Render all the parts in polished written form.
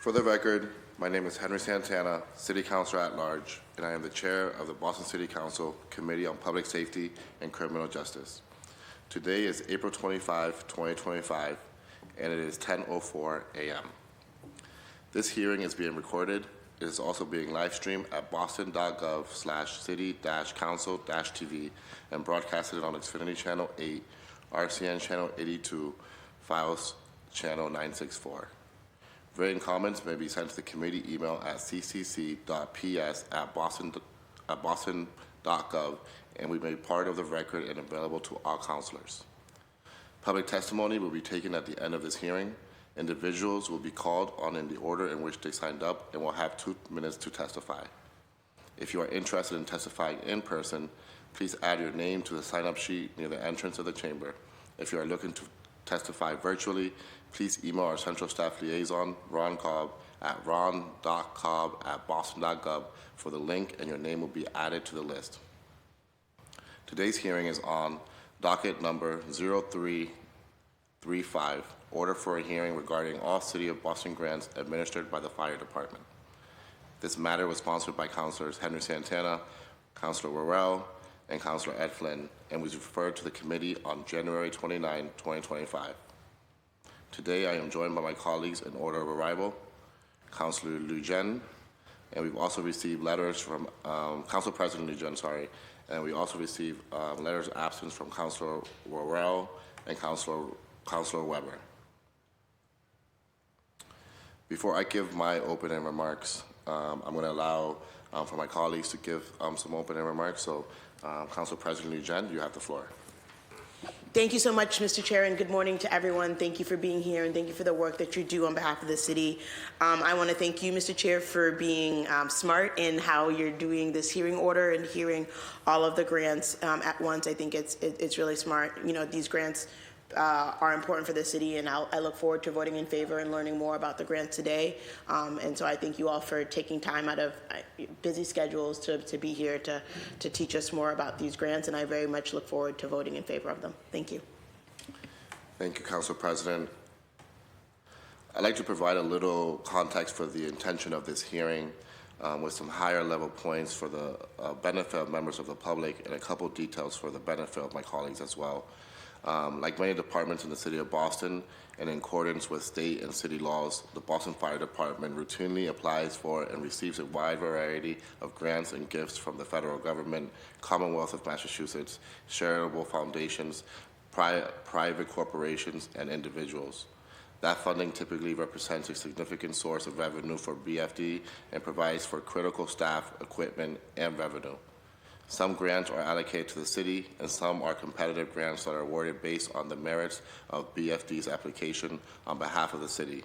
For the record, my name is Henry Santana, City Councilor at Large, and I am the Chair of the Boston City Council Committee on Public Safety and Criminal Justice. Today is April 25, 2025, and it is 10:04 a.m. This hearing is being recorded. It is also being live streamed at boston.gov/city-council-tv and broadcasted on Xfinity Channel 8, RCN Channel 82, Files Channel 964. Written comments may be sent to the committee email at ccc.ps@boston.gov, and we may be part of the record and available to all councilors. Public testimony will be taken at the end of this hearing. Individuals will be called on in the order in which they signed up and will have 2 minutes to testify. If you are interested in testifying in person, please add your name to the sign-up sheet near the entrance of the chamber. If you are looking to testify virtually, please email our Central Staff Liaison, Ron Cobb, at ron.cobb@boston.gov for the link, and your name will be added to the list. Today's hearing is on docket number 0335, order for a hearing regarding all City of Boston grants administered by the Fire Department. This matter was sponsored by Councilors Henry Santana, Councilor Worrell, and Councilor Ed Flynn, and was referred to the committee on January 29, 2025. Today, I am joined by my colleagues in order of arrival, Councilor Lujan, and we've also received letters from Council President Lujan, and we also received letters of absence from Councilor Worrell and Councilor Weber. Before I give my opening remarks, I'm going to allow for my colleagues to give some opening remarks. So, Council President Lujan, you have the floor. Thank you so much, Mr. Chair, and good morning to everyone. Thank you for being here, and thank you for the work that you do on behalf of the city. I want to thank you, Mr. Chair, for being smart in how you're doing this hearing order and hearing all of the grants at once. I think it's really smart. You know, these grants are important for the city, and I look forward to voting in favor and learning more about the grants today. And so I thank you all for taking time out of busy schedules to be here to teach us more about these grants, and I very much look forward to voting in favor of them. Thank you. Thank you, Council President. I'd like to provide a little context for the intention of this hearing with some higher level points for the benefit of members of the public and a couple details for the benefit of my colleagues as well. Like many departments in the City of Boston, and in accordance with state and city laws, the Boston Fire Department routinely applies for and receives a wide variety of grants and gifts from the federal government, Commonwealth of Massachusetts, charitable foundations, private corporations, and individuals. That funding typically represents a significant source of revenue for BFD and provides for critical staff, equipment, and revenue. Some grants are allocated to the city, and some are competitive grants that are awarded based on the merits of BFD's application on behalf of the city.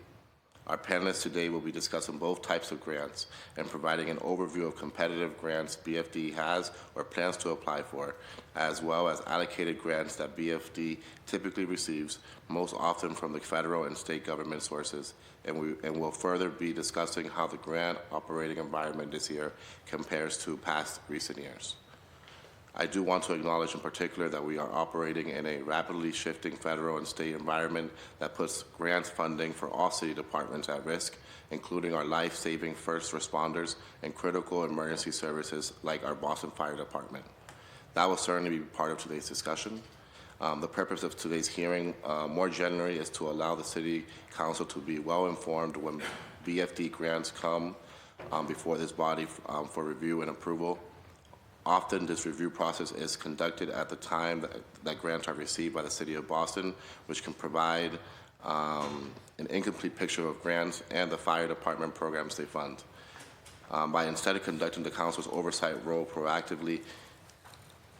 Our panelists today will be discussing both types of grants and providing an overview of competitive grants BFD has or plans to apply for, as well as allocated grants that BFD typically receives, most often from the federal and state government sources, and will further be discussing how the grant operating environment this year compares to past recent years. I do want to acknowledge in particular that we are operating in a rapidly shifting federal and state environment that puts grants funding for all city departments at risk, including our life-saving first responders and critical emergency services like our Boston Fire Department. That will certainly be part of today's discussion. The purpose of today's hearing, more generally, is to allow the City Council to be well informed when BFD grants come before this body for review and approval. Often, this review process is conducted at the time that grants are received by the City of Boston, which can provide an incomplete picture of grants and the Fire Department programs they fund. By instead of conducting the Council's oversight role proactively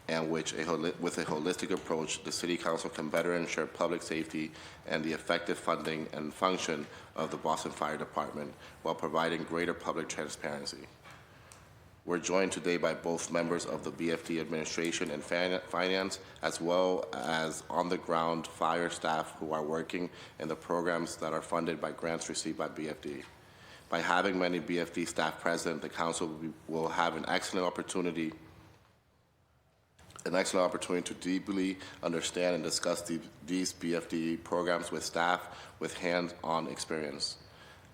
and with a holistic approach, the City Council can better ensure public safety and the effective funding and function of the Boston Fire Department while providing greater public transparency. We're joined today by both members of the BFD administration and finance, as well as on-the-ground fire staff who are working in the programs that are funded by grants received by BFD. By having many BFD staff present, the Council will have an excellent opportunity to deeply understand and discuss these BFD programs with staff with hands-on experience.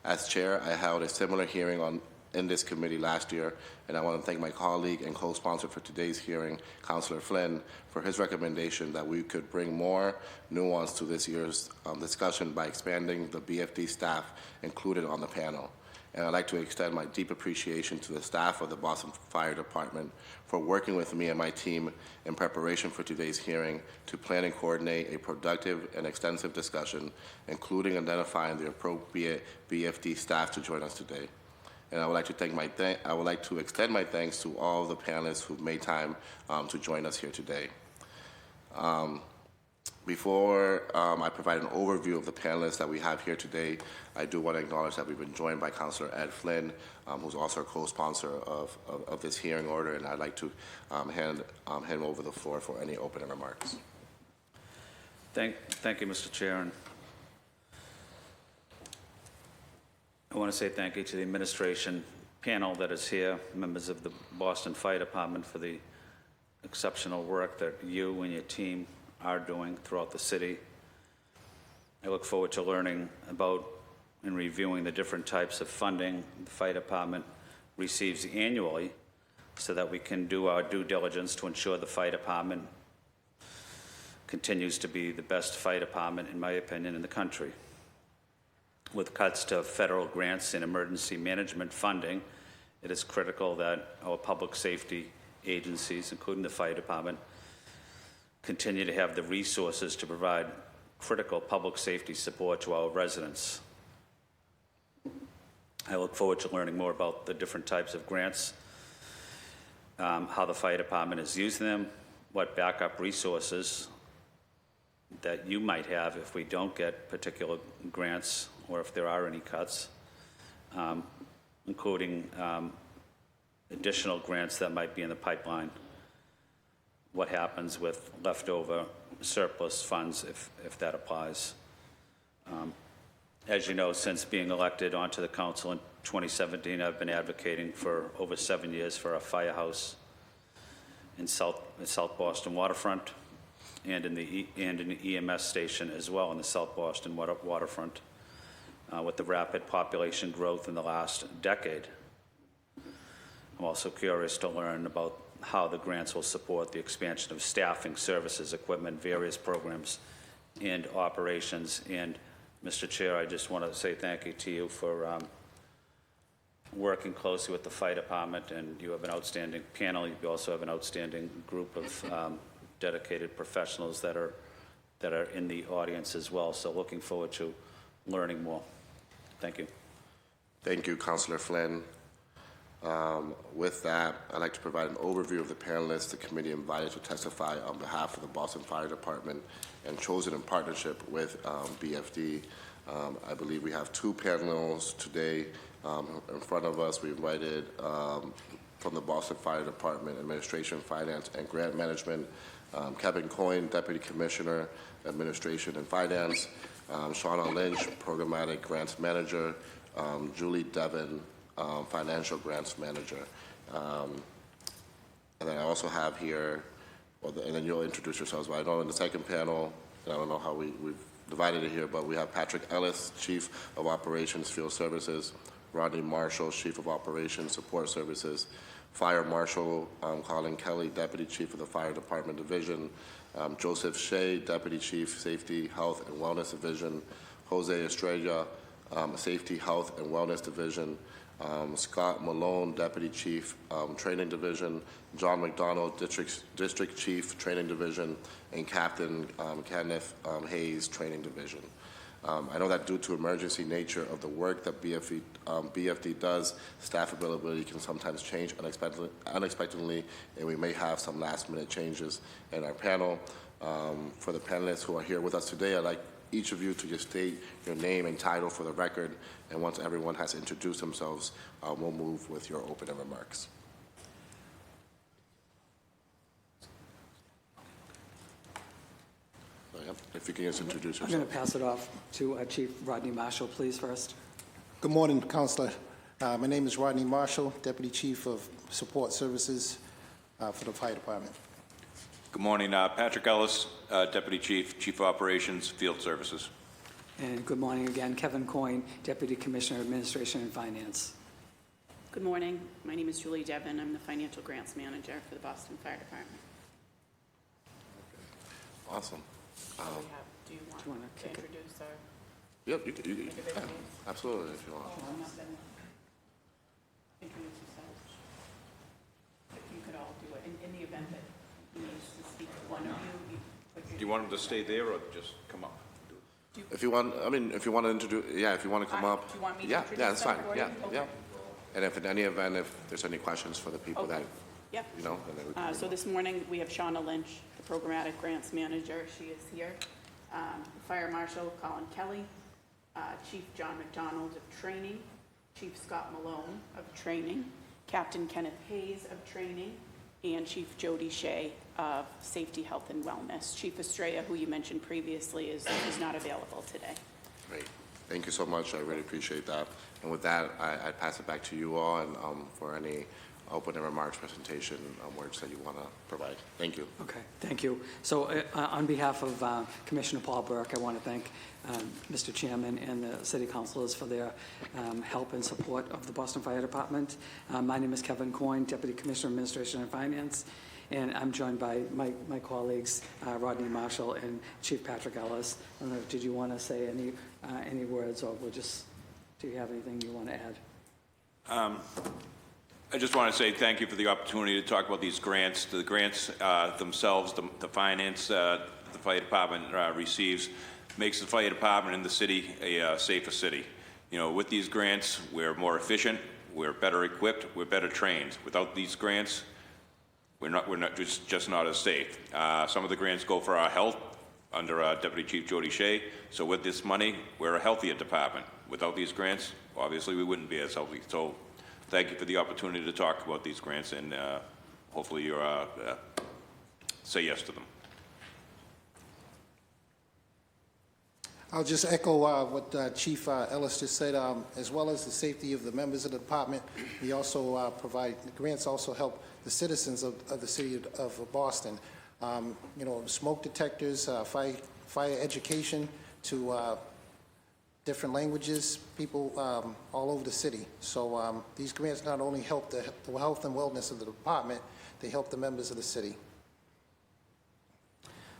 As chair, I held a similar hearing in this committee last year, and I want to thank my colleague and co-sponsor for today's hearing, Councillor Flynn, for his recommendation that we could bring more nuance to this year's discussion by expanding the BFD staff included on the panel. And I'd like to extend my deep appreciation to the staff of the Boston Fire Department for working with me and my team in preparation for today's hearing to plan and coordinate a productive and extensive discussion, including identifying the appropriate BFD staff to join us today. And I would like to extend my thanks to all of the panelists who've made time to join us here today. Before I provide an overview of the panelists that we have here today, I do want to acknowledge that we've been joined by Councillor Ed Flynn, who's also a co-sponsor of this hearing order, and I'd like to hand him over the floor for any opening remarks. Thank you, Mr. Chair. And I want to say thank you to the administration panel that is here, members of the Boston Fire Department, for the exceptional work that you and your team are doing throughout the city. I look forward to learning about and reviewing the different types of funding the fire department receives annually so that we can do our due diligence to ensure the fire department continues to be the best fire department, in my opinion, in the country. With cuts to federal grants and emergency management funding, it is critical that our public safety agencies, including the fire department, continue to have the resources to provide critical public safety support to our residents. I look forward to learning more about the different types of grants, how the fire department is using them, what backup resources that you might have if we don't get particular grants or if there are any cuts, including additional grants that might be in the pipeline. What happens with leftover surplus funds if that applies. As you know, since being elected onto the council in 2017, I've been advocating for over 7 years for a firehouse in South Boston waterfront and in an EMS station as well in the South Boston waterfront. With the rapid population growth in the last decade, I'm also curious to learn about how the grants will support the expansion of staffing, services, equipment, various programs, and operations. And Mr. Chair, I just want to say thank you to you for working closely with the fire department, and you have an outstanding panel. You also have an outstanding group of dedicated professionals that are in the audience as well. So looking forward to learning more. Thank you. Thank you, Councillor Flynn. With that, I'd like to provide an overview of the panelists the committee invited to testify on behalf of the Boston Fire Department and chosen in partnership with BFD. I believe we have two panels today in front of us. We invited from the Boston Fire Department Administration, Finance, and Grant Management, Kevin Coyne, Deputy Commissioner, Administration and Finance, Shauna Lynch, Programmatic Grants Manager, Julie Devon, Financial Grants Manager. And then I also have here, and then you'll introduce yourselves, but I know in the second panel, I don't know how we've divided it here, but we have Patrick Ellis, Chief of Operations Field Services, Rodney Marshall, Chief of Operations Support Services, Fire Marshal Colin Kelly, Deputy Chief of the Fire Department Division, Joseph Shea, Deputy Chief, Safety, Health, and Wellness Division, Jose Estrella, Safety, Health, and Wellness Division, Scott Malone, Deputy Chief, Training Division, John McDonald, District Chief, Training Division, and Captain Kenneth Hayes, Training Division. I know that due to emergency nature of the work that BFD does, staff availability can sometimes change unexpectedly, and we may have some last-minute changes in our panel. For the panelists who are here with us today, I'd like each of you to just state your name and title for the record, and once everyone has introduced themselves, we'll move with your opening remarks. If you can just introduce yourself. I'm going to pass it off to Chief Rodney Marshall, please, first. Good morning, Councillor. My name is Rodney Marshall, Deputy Chief of Support Services for the Fire Department. Good morning. Patrick Ellis, Deputy Chief, Chief of Operations, Field Services. And good morning again, Kevin Coyne, Deputy Commissioner, Administration and Finance. Good morning. My name is Julie Devon. I'm the Financial Grants Manager for the Boston Fire Department. Awesome. Do you want wanna to kick it? introduce our Yep, you individual yeah, names? absolutely, if you want. Introduce yourselves. If you could all do it. In the event that he needs to speak to one of you, put your Do you want them to stay there or just come up? If you want, I mean, if you want to introduce, yeah, if you want to come up. Do you want me to Yeah, introduce yeah, that's them fine, for yeah, you? yeah. Okay. And if in any event, if there's any questions for the people that, Okay. Yep. you know, then we can. So this morning, we have Shauna Lynch, the Programmatic Grants Manager. She is here. Fire Marshal Colin Kelly, Chief John McDonald of Training, Chief Scott Malone of Training, Captain Kenneth Hayes of Training, and Chief Jody Shea of Safety, Health, and Wellness. Chief Estrella, who you mentioned previously, is not available today. Great. Thank you so much. I really appreciate that. And with that, I pass it back to you all and for any opening remarks, presentation, words that you want to provide. Thank you. Okay, thank you. So on behalf of Commissioner Paul Burke, I want to thank Mr. Chairman and the city councilors for their help and support of the Boston Fire Department. My name is Kevin Coyne, Deputy Commissioner of Administration and Finance, and I'm joined by my colleagues, Rodney Marshall and Chief Patrick Ellis. I don't know, did you want to say any words, or do you have anything you want to add? I just want to say thank you for the opportunity to talk about these grants. The grants themselves, the finance the fire department receives, makes the fire department and the city a safer city. You know, with these grants, we're more efficient, we're better equipped, we're better trained. Without these grants, we're not just not as safe. Some of the grants go for our health under Deputy Chief Jody Shea. So with this money, we're a healthier department. Without these grants, obviously we wouldn't be as healthy. So thank you for the opportunity to talk about these grants, and hopefully you say yes to them. I'll just echo what Chief Ellis just said. As well as the safety of the members of the department, we also provide, the grants also help the citizens of the city of Boston. You know, smoke detectors, fire education to different languages, people all over the city. So these grants not only help the health and wellness of the department, they help the members of the city.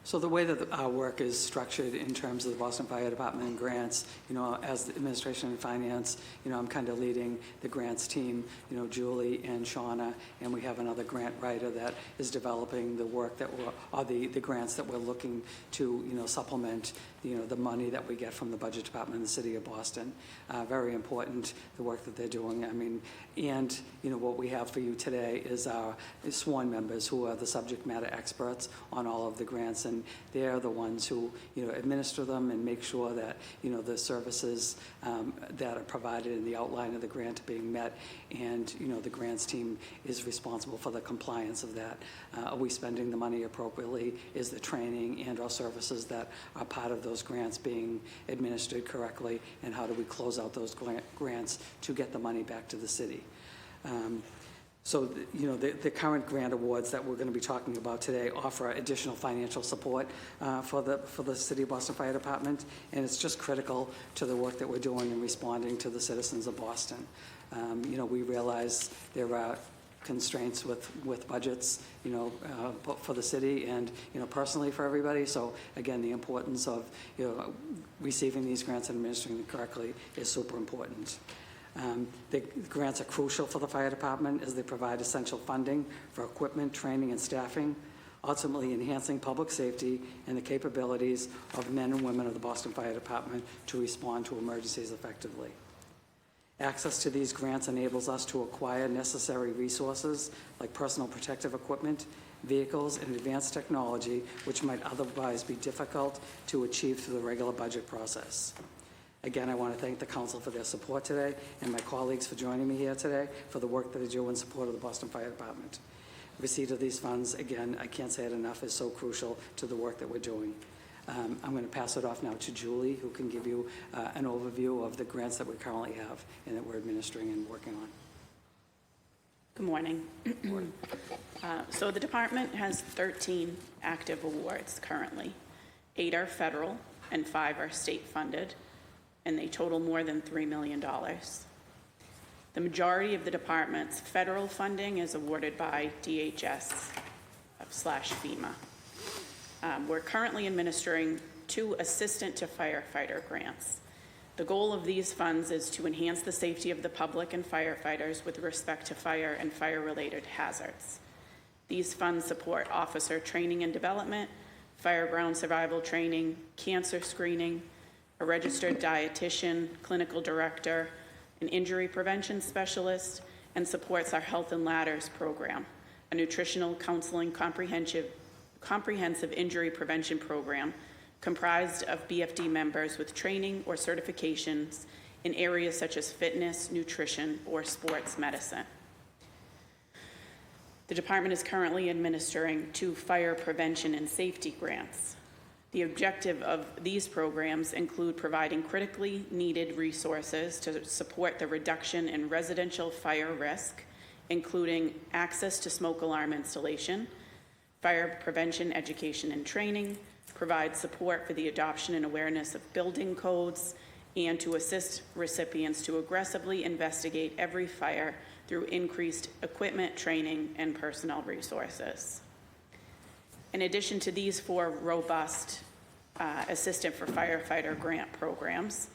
So the way that our work is structured in terms of the Boston Fire Department and grants, you know, as the Administration and Finance, you know, I'm kind of leading the grants team, you know, Julie and Shauna, and we have another grant writer that is developing the work that the grants that we're looking to, you know, supplement, you know, the money that we get from the Budget Department in the City of Boston. Very important, the work that they're doing. I mean, and, you know, what we have for you today is our sworn members who are the subject matter experts on all of the grants, and they're the ones who, you know, administer them and make sure that, you know, the services that are provided in the outline of the grant are being met, and, you know, the grants team is responsible for the compliance of that. Are we spending the money appropriately? Is the training and our services that are part of those grants being administered correctly? And how do we close out those grants to get the money back to the city? So, you know, the current grant awards that we're going to be talking about today offer additional financial support for the City of Boston Fire Department, and it's just critical to the work that we're doing in responding to the citizens of Boston. You know, we realize there are constraints with budgets, you know, for the city and, you know, personally for everybody. So again, the importance of, you know, receiving these grants and administering them correctly is super important. The grants are crucial for the fire department as they provide essential funding for equipment, training, and staffing, ultimately enhancing public safety and the capabilities of men and women of the Boston Fire Department to respond to emergencies effectively. Access to these grants enables us to acquire necessary resources like personal protective equipment, vehicles, and advanced technology, which might otherwise be difficult to achieve through the regular budget process. Again, I want to thank the council for their support today and my colleagues for joining me here today for the work that they do in support of the Boston Fire Department. Receipt of these funds, again, I can't say it enough, is so crucial to the work that we're doing. I'm going to pass it off now to Julie, who can give you an overview of the grants that we currently have and that we're administering and working on. Good morning. So the department has 13 active awards currently. 8 are federal and 5 are state funded. and they total more than $3 million. The majority of the department's federal funding is awarded by DHS/FEMA. We're currently administering 2 assistant to firefighter grants. The goal of these funds is to enhance the safety of the public and firefighters with respect to fire and fire-related hazards. These funds support officer training and development, fireground survival training, cancer screening, a registered dietitian, clinical director, an injury prevention specialist, and supports our Health and Ladders program, a nutritional counseling comprehensive injury prevention program comprised of BFD members with training or certifications in areas such as fitness, nutrition, or sports medicine. The department is currently administering 2 fire prevention and safety grants. The objective of these programs include providing critically needed resources to support the reduction in residential fire risk, including access to smoke alarm installation, fire prevention education and training, provide support for the adoption and awareness of building codes, and to assist recipients to aggressively investigate every fire through increased equipment, training, and personnel resources. In addition to these 4 robust Assistant for Firefighter grant programs,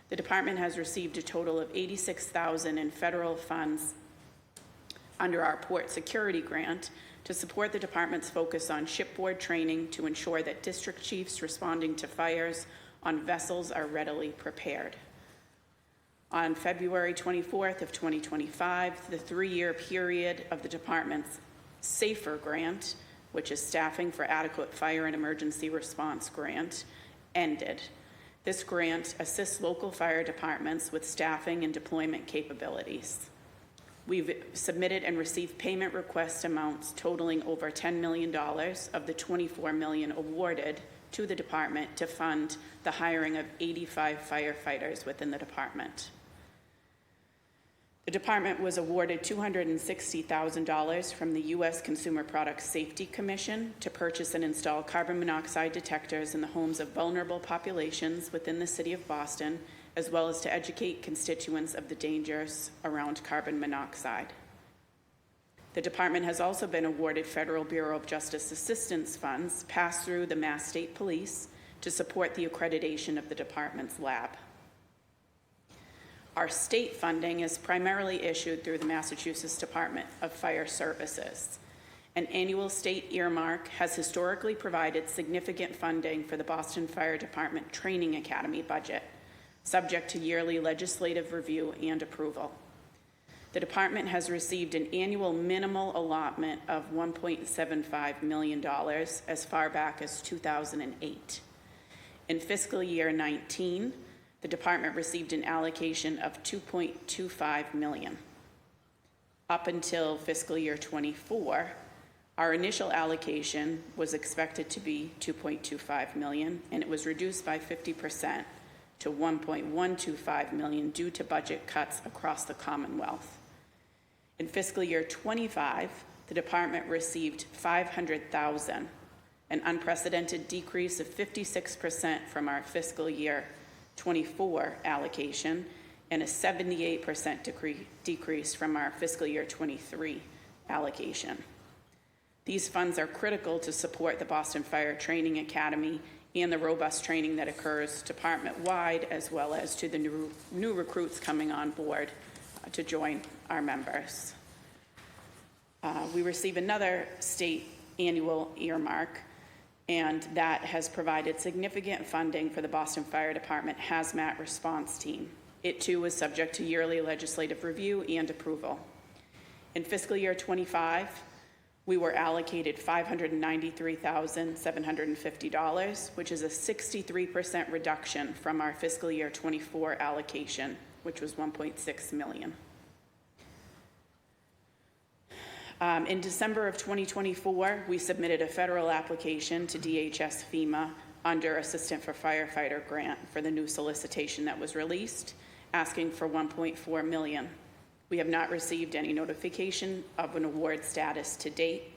the department has received a total of $86,000 in federal funds under our Port Security Grant to support the department's focus on shipboard training to ensure that district chiefs responding to fires on vessels are readily prepared. On February 24th of 2025, the 3-year period of the department's SAFER grant, which is Staffing for Adequate Fire and Emergency Response Grant, ended. This grant assists local fire departments with staffing and deployment capabilities. We've submitted and received payment request amounts totaling over $10 million of the $24 million awarded to the department to fund the hiring of 85 firefighters within the department. The department was awarded $260,000 from the U.S. Consumer Product Safety Commission to purchase and install carbon monoxide detectors in the homes of vulnerable populations within the city of Boston, as well as to educate constituents of the dangers around carbon monoxide. The department has also been awarded Federal Bureau of Justice assistance funds passed through the Mass State Police to support the accreditation of the department's lab. Our state funding is primarily issued through the Massachusetts Department of Fire Services. An annual state earmark has historically provided significant funding for the Boston Fire Department Training Academy budget, subject to yearly legislative review and approval. The department has received an annual minimal allotment of $1.75 million as far back as 2008. In fiscal year 19, the department received an allocation of $2.25 million. Up until fiscal year 24, our initial allocation was expected to be $2.25 million, and it was reduced by 50% to $1.125 million due to budget cuts across the Commonwealth. In fiscal year 25, the department received $500,000, an unprecedented decrease of 56% from our fiscal year 24 allocation, and a 78% decrease from our fiscal year 23 allocation. These funds are critical to support the Boston Fire Training Academy and the robust training that occurs department-wide, as well as to the new recruits coming on board to join our members. We receive another state annual earmark, and that has provided significant funding for the Boston Fire Department Hazmat Response Team. It too is subject to yearly legislative review and approval. In fiscal year 25, we were allocated $593,750, which is a 63% reduction from our fiscal year 24 allocation, which was $1.6 million. In December of 2024, we submitted a federal application to DHS FEMA under Assistant for Firefighter grant for the new solicitation that was released, asking for $1.4 million. We have not received any notification of an award status to date.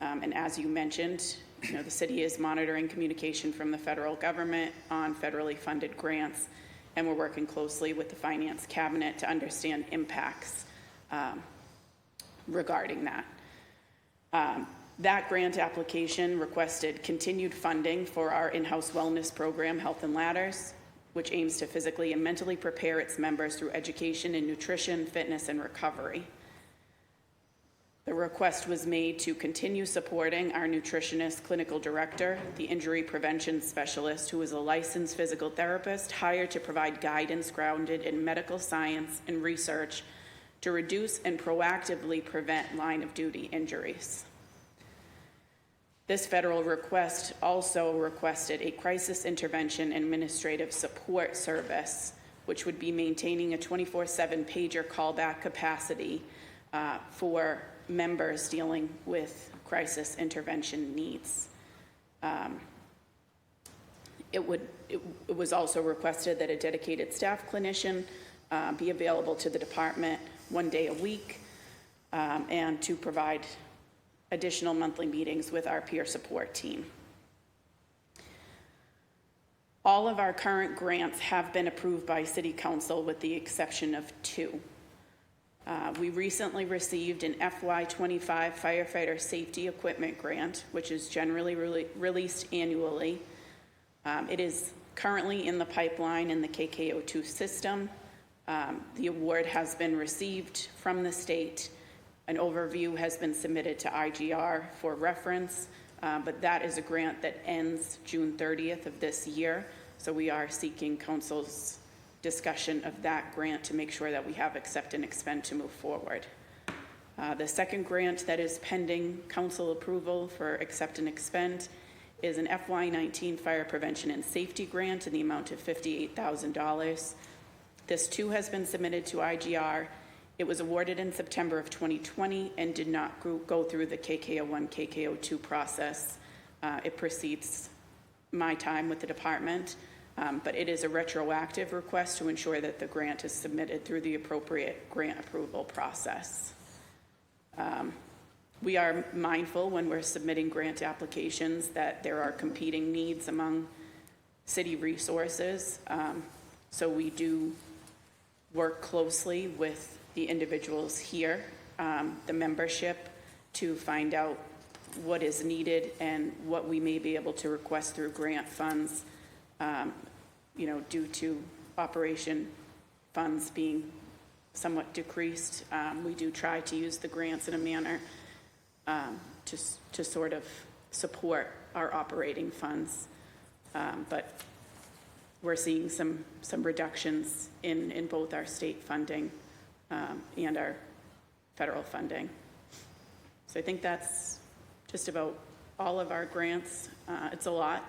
And as you mentioned, the city is monitoring communication from the federal government on federally funded grants and we're working closely with the Finance Cabinet to understand impacts regarding that. That grant application requested continued funding for our in-house wellness program, Health and Ladders, which aims to physically and mentally prepare its members through education in nutrition, fitness, and recovery. The request was made to continue supporting our nutritionist clinical director, the injury prevention specialist, who is a licensed physical therapist hired to provide guidance grounded in medical science and research to reduce and proactively prevent line-of-duty injuries. This federal request also requested a crisis intervention administrative support service, which would be maintaining a 24/7 pager callback capacity for members dealing with crisis intervention needs. It was also requested that a dedicated staff clinician be available to the department 1 day a week and to provide additional monthly meetings with our peer support team. All of our current grants have been approved by City Council with the exception of 2. We recently received an FY25 firefighter safety equipment grant, which is generally released annually. It is currently in the pipeline in the KKO2 system. The award has been received from the state. An overview has been submitted to IGR for reference, but that is a grant that ends June 30th of this year. So we are seeking council's discussion of that grant to make sure that we have accept and expend to move forward. The second grant that is pending council approval for accept and expend is an FY19 fire prevention and safety grant in the amount of $58,000. This too has been submitted to IGR. It was awarded in September of 2020 and did not go through the KKO1, KKO2 process. It precedes my time with the department, but it is a retroactive request to ensure that the grant is submitted through the appropriate grant approval process. We are mindful when we're submitting grant applications that there are competing needs among city resources. So we do work closely with the individuals here, the membership, to find out what is needed and what we may be able to request through grant funds, due to operation funds being somewhat decreased. We do try to use the grants in a manner to sort of support our operating funds, but we're seeing some reductions in both our state funding and our federal funding. So I think that's just about all of our grants. It's a lot.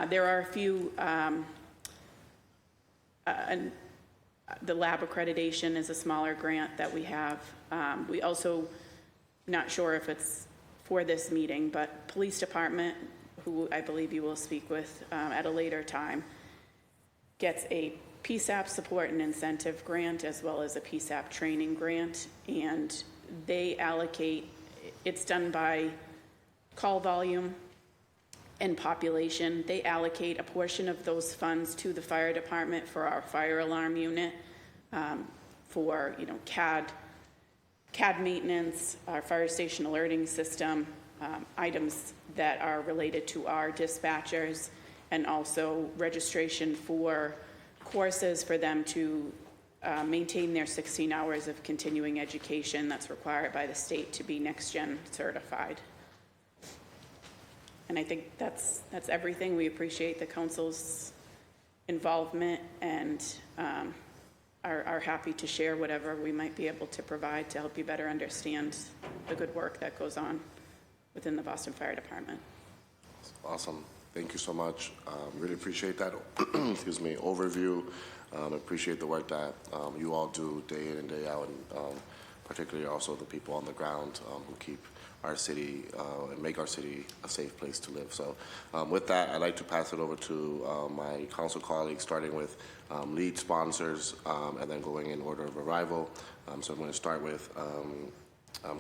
There are a few, the lab accreditation is a smaller grant that we have. We also, not sure if it's for this meeting, but police department, who I believe you will speak with at a later time, gets a PSAP support and incentive grant as well as a PSAP training grant, and they allocate, it's done by call volume and population. They allocate a portion of those funds to the fire department for our fire alarm unit, for CAD maintenance, our fire station alerting system, items that are related to our dispatchers, and also registration for courses for them to maintain their 16 hours of continuing education that's required by the state to be Next Gen certified. And I think that's everything. We appreciate the council's involvement and are happy to share whatever we might be able to provide to help you better understand the good work that goes on within the Boston Fire Department. Awesome. Thank you so much. Really appreciate that excuse me, overview. Appreciate the work that you all do day in and day out, and particularly also the people on the ground who keep our city and make our city a safe place to live. So with that, I'd like to pass it over to my council colleagues, starting with lead sponsors and then going in order of arrival. So I'm going to start with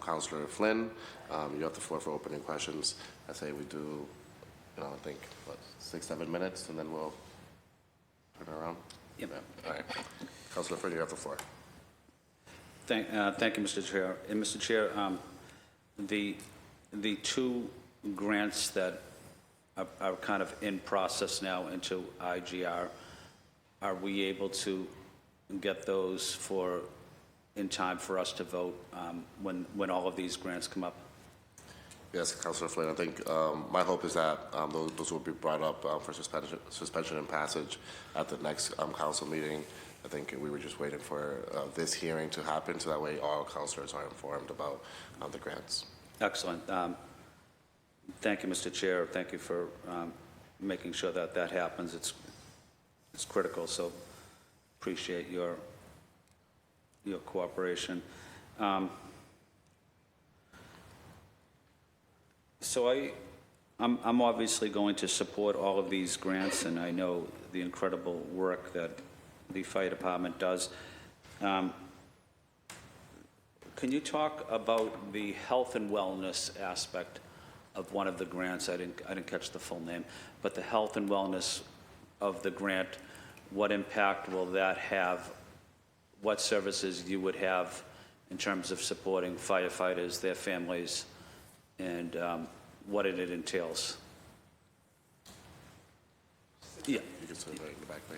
Councilor Flynn. You have the floor for opening questions. I say we do, I think, 6-7 minutes, and then we'll Turn around. Yep. All right. Councilor Finn, you have the floor. Thank you, Mr. Chair. And Mr. Chair, the two grants that are kind of in process now into IGR, are we able to get those in time for us to vote when all of these grants come up? Yes, Councilor Flynn, I think my hope is that those will be brought up for suspension and passage at the next council meeting. I think we were just waiting for this hearing to happen so that way all councilors are informed about the grants. Excellent. Thank you, Mr. Chair. Thank you for making sure that that happens. It's critical, so appreciate your cooperation. So I'm obviously going to support all of these grants, and I know the incredible work that the fire department does. Can you talk about the health and wellness aspect of one of the grants? I didn't catch the full name, but the health and wellness of the grant, what impact will that have? What services you would have in terms of supporting firefighters, their families, and what it entails? Yeah. You can sit right in the back there.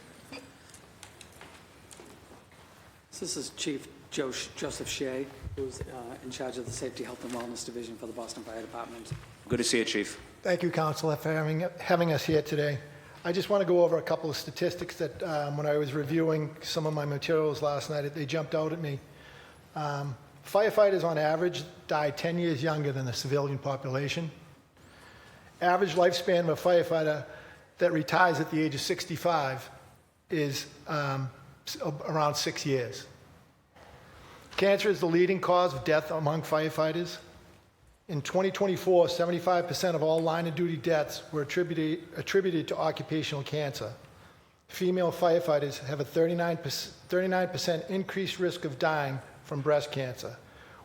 This is Chief Joseph Shea, who's in charge of the Safety, Health, and Wellness Division for the Boston Fire Department. Good to see you, Chief. Thank you, Councilor, for having us here today. I just want to go over a couple of statistics that when I was reviewing some of my materials last night, they jumped out at me. Firefighters on average die 10 years younger than the civilian population. Average lifespan of a firefighter that retires at the age of 65 is around 6 years. Cancer is the leading cause of death among firefighters. In 2024, 75% of all line-of-duty deaths were attributed to occupational cancer. Female firefighters have a 39% increased risk of dying from breast cancer.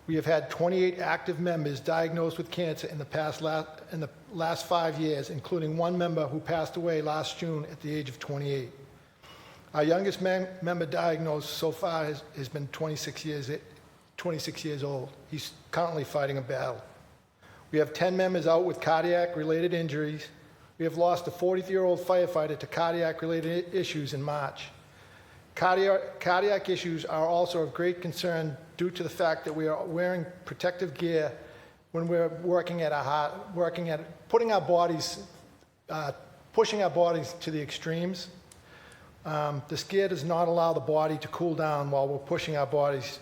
We have had 28 active members diagnosed with cancer in the last 5 years, including one member who passed away last June at the age of 28. Our youngest member diagnosed so far has been 26 years old. He's currently fighting a battle. We have 10 members out with cardiac-related injuries. We have lost a 40-year-old firefighter to cardiac-related issues in March. Cardiac issues are also of great concern due to the fact that we are wearing protective gear when we're working at our heart, pushing our bodies to the extremes. This gear does not allow the body to cool down while we're pushing our bodies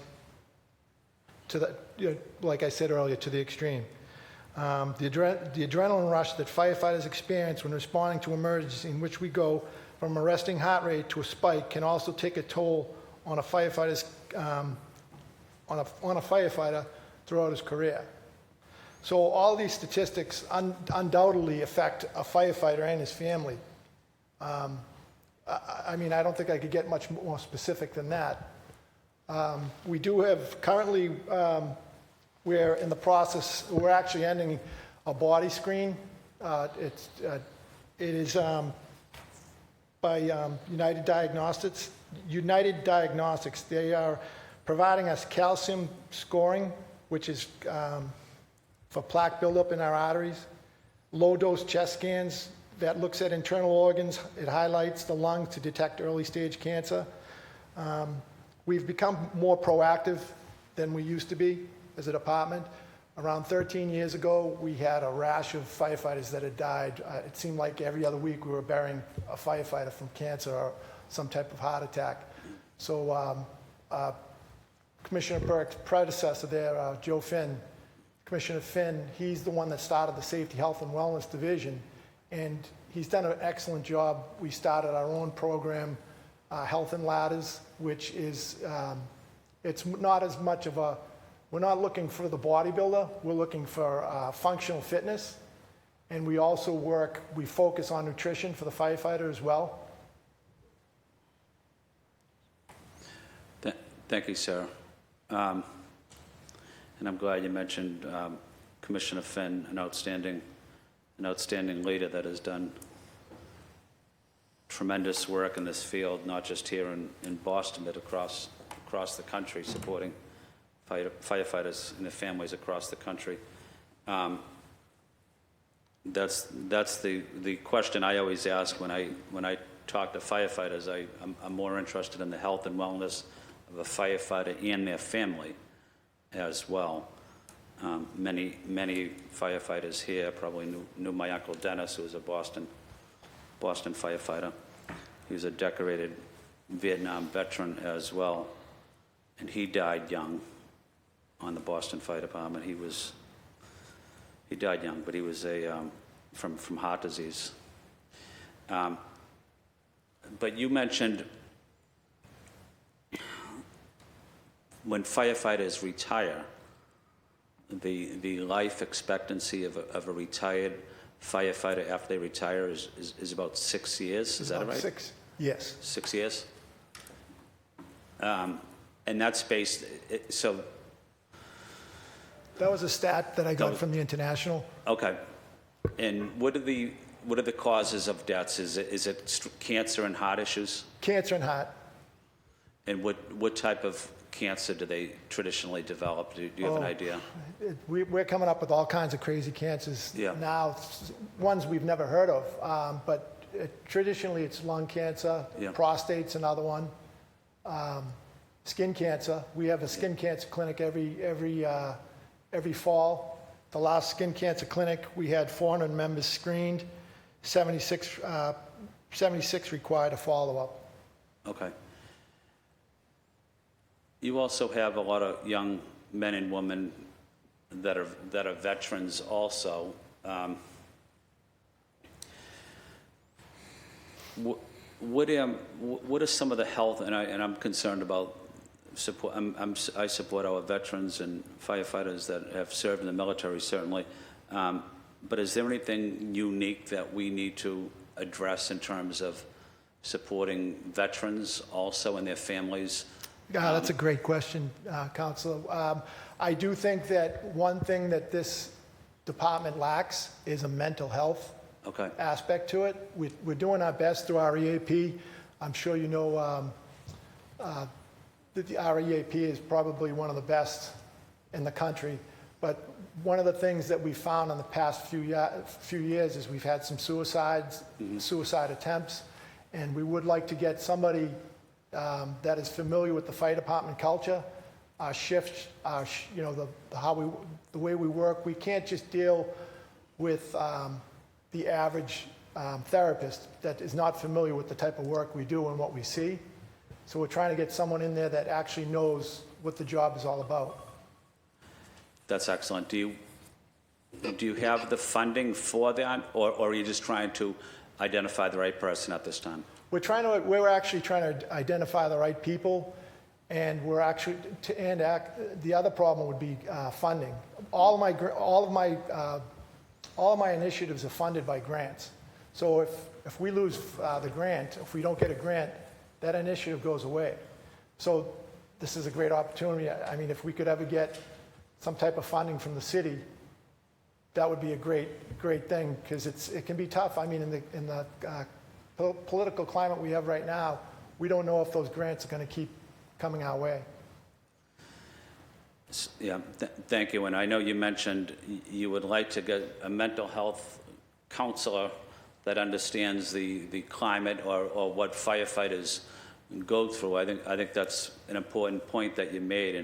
to like I said earlier, to the extreme. The adrenaline rush that firefighters experience when responding to emergencies in which we go from a resting heart rate to a spike can also take a toll on a firefighter throughout his career. So all these statistics undoubtedly affect a firefighter and his family. I mean, I don't think I could get much more specific than that. We do have currently, we're in the process, we're actually ending a body screen. It is by United Diagnostics. United Diagnostics, they are providing us calcium scoring, which is for plaque buildup in our arteries, low-dose chest scans that looks at internal organs. It highlights the lungs to detect early-stage cancer. We've become more proactive than we used to be as a department. Around 13 years ago, we had a rash of firefighters that had died. It seemed like every other week we were burying a firefighter from cancer or some type of heart attack. So Commissioner Burke's predecessor there, Joe Finn, Commissioner Finn, he's the one that started the Safety, Health, and Wellness Division, and he's done an excellent job. We started our own program, Health and Ladders, which is, it's not as much of a, we're not looking for the bodybuilder, we're looking for functional fitness, and we also we focus on nutrition for the firefighter as well. Thank you, sir. And I'm glad you mentioned Commissioner Finn, an outstanding leader that has done tremendous work in this field, not just here in Boston, but across the country, supporting firefighters and their families across the country. That's the question I always ask when I talk to firefighters. I'm more interested in the health and wellness of a firefighter and their family as well. Many firefighters here probably knew my Uncle Dennis, who was a Boston firefighter. He was a decorated Vietnam veteran as well, and he died young on the Boston Fire Department. He died young, but he was from heart disease. But you mentioned when firefighters retire, the life expectancy of a retired firefighter after they retire is about 6 years. Is that right? 6, yes. 6 years? And that's based, so, That was a stat that I got from the International. okay. And what are the causes of deaths? Is it cancer and heart issues? Cancer and heart. And what type of cancer do they traditionally develop? Do you have an idea? We're coming up with all kinds of crazy cancers Yeah. now, ones we've never heard of. But traditionally, it's lung cancer, Yeah. prostate's another one, skin cancer. We have a skin cancer clinic every fall. The last skin cancer clinic, we had 400 members screened, 76 required a follow-up. Okay. You also have a lot of young men and women that are veterans also. What are some of the health, and I'm concerned about support. I support our veterans and firefighters that have served in the military, certainly. But is there anything unique that we need to address in terms of supporting veterans also and their families? That's a great question, Councilor. I do think that one thing that this department lacks is a mental health Okay. aspect to it. We're doing our best through our EAP. I'm sure you know that our EAP is probably one of the best in the country. But one of the things that we found in the past few years is we've had some suicide attempts, and we would like to get somebody that is familiar with the fire department culture, our shifts, the way we work. We can't just deal with the average therapist that is not familiar with the type of work we do and what we see. So we're trying to get someone in there that actually knows what the job is all about. That's excellent. Do you have the funding for that, or are you just trying to identify the right person at this time? We're actually trying to identify the right people, and the other problem would be funding. All of my initiatives are funded by grants. So if we lose the grant, if we don't get a grant, that initiative goes away. So this is a great opportunity. I mean, if we could ever get some type of funding from the city, that would be a great thing, because it can be tough. I mean, in the political climate we have right now, we don't know if those grants are going to keep coming our way. Yeah, thank you. And I know you mentioned you would like to get a mental health counselor that understands the climate or what firefighters go through. I think that's an important point that you made,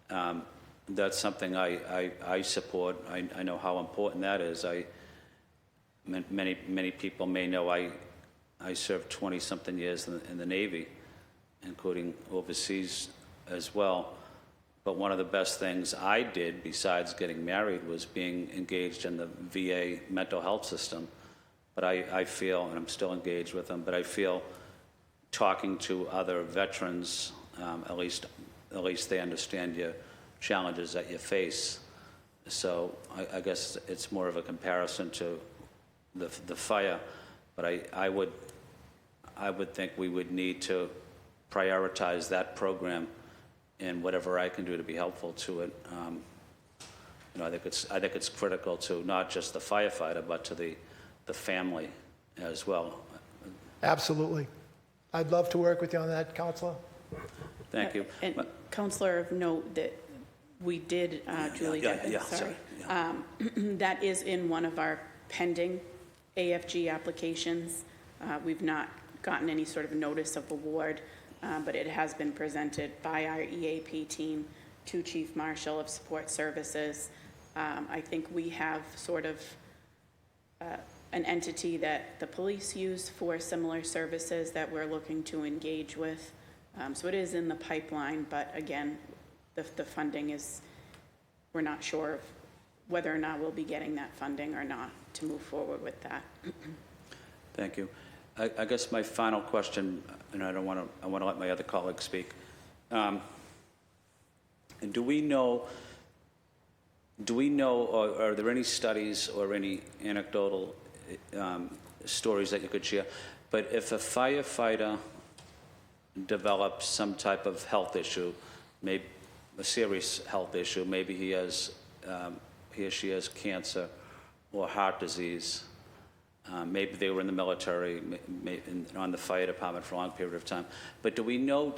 and that's something I support. I know how important that is. Many people may know I served 20-something years in the Navy, including overseas as well. But one of the best things I did, besides getting married, was being engaged in the VA mental health system. But I feel, and I'm still engaged with them, but I feel talking to other veterans, at least they understand your challenges that you face. So I guess it's more of a comparison to the fire. But I would think we would need to prioritize that program, and whatever I can do to be helpful to it. I think it's critical to not just the firefighter, but to the family as well. Absolutely. I'd love to work with you on that, Counselor. Thank you. And Counselor, of note that we did, Julie Deppin, sorry. That is in one of our pending AFG applications. We've not gotten any sort of notice of award, but it has been presented by our EAP team to Chief Marshal of Support Services. I think we have sort of an entity that the police use for similar services that we're looking to engage with. So it is in the pipeline, but again, the funding is, we're not sure of whether or not we'll be getting that funding or not to move forward with that. Thank you. I guess my final question, and I want to let my other colleagues speak. Do we know, or are there any studies or any anecdotal stories that you could share? But if a firefighter develops some type of health issue, maybe a serious health issue, maybe he or she has cancer or heart disease, maybe they were in the military, on the fire department for a long period of time. But do we know,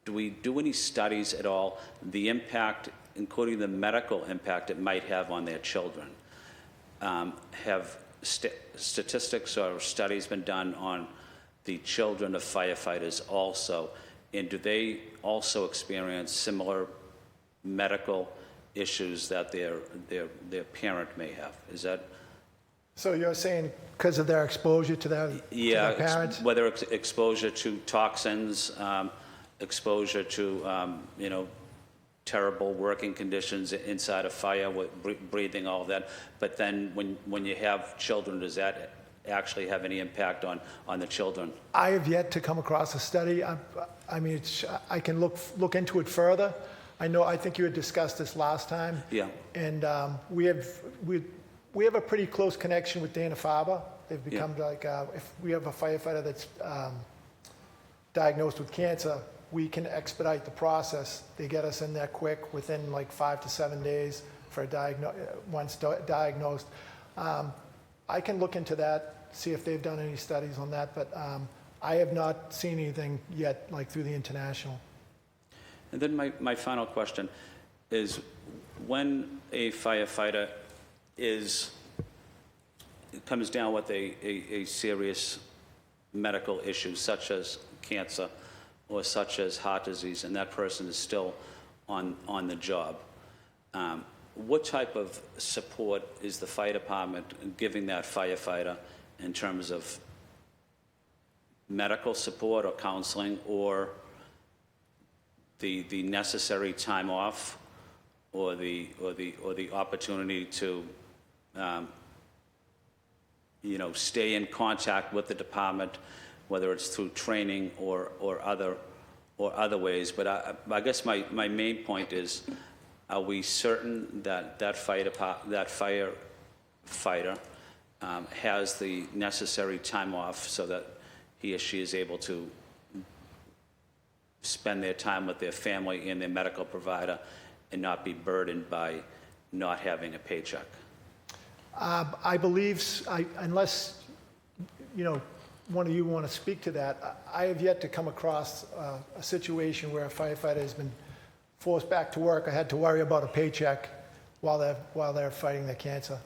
do we do any studies at all, the impact, including the medical impact it might have on their children? Have statistics or studies been done on the children of firefighters also? And do they also experience similar medical issues that their parent may have? Is that? So you're saying because of their exposure to their parents? Whether it's exposure to toxins, exposure to, terrible working conditions inside a fire, with breathing, all that. But then when you have children, does that actually have any impact on the children? I have yet to come across a study. I mean, I can look into it further. I think you had discussed this last time. Yeah. And we have a pretty close connection with Dana-Farber. They've become like, if we have a firefighter that's diagnosed with cancer, we can expedite the process. They get us in there quick, within like 5 to 7 days for once diagnosed. I can look into that, see if they've done any studies on that, but I have not seen anything yet, like through the international. And then my final question is, when a firefighter comes down with a serious medical issue, such as cancer or such as heart disease, and that person is still on the job, what type of support is the fire department giving that firefighter in terms of medical support or counseling, or the necessary time off, or the opportunity to stay in contact with the department, whether it's through training or other ways? But I guess my main point is, are we certain that firefighter has the necessary time off so that he or she is able to spend their time with their family and their medical provider and not be burdened by not having a paycheck? I believe, unless, one of you want to speak to that, I have yet to come across a situation where a firefighter has been forced back to work or had to worry about a paycheck while they're fighting their cancer.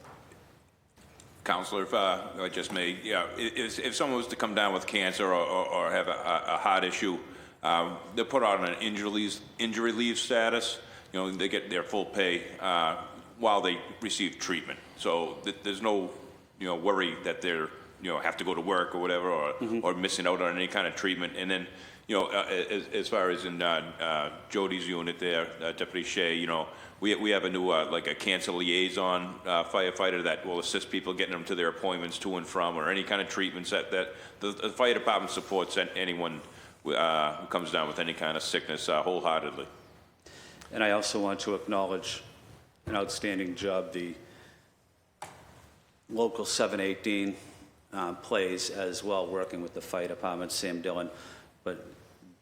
Counselor, if I just may, if someone was to come down with cancer or have a heart issue, they're put on an injury leave status. They get their full pay while they receive treatment. So there's no, worry that they're, have to go to work or whatever, or missing out on any kind of treatment. And then, as far as in Jody's unit there, Deputy Shea, we have a new, like a cancer liaison firefighter that will assist people getting them to their appointments to and from, or any kind of treatments that the fire department supports anyone who comes down with any kind of sickness wholeheartedly. And I also want to acknowledge an outstanding job the local 718 plays as well, working with the fire department, Sam Dillon. But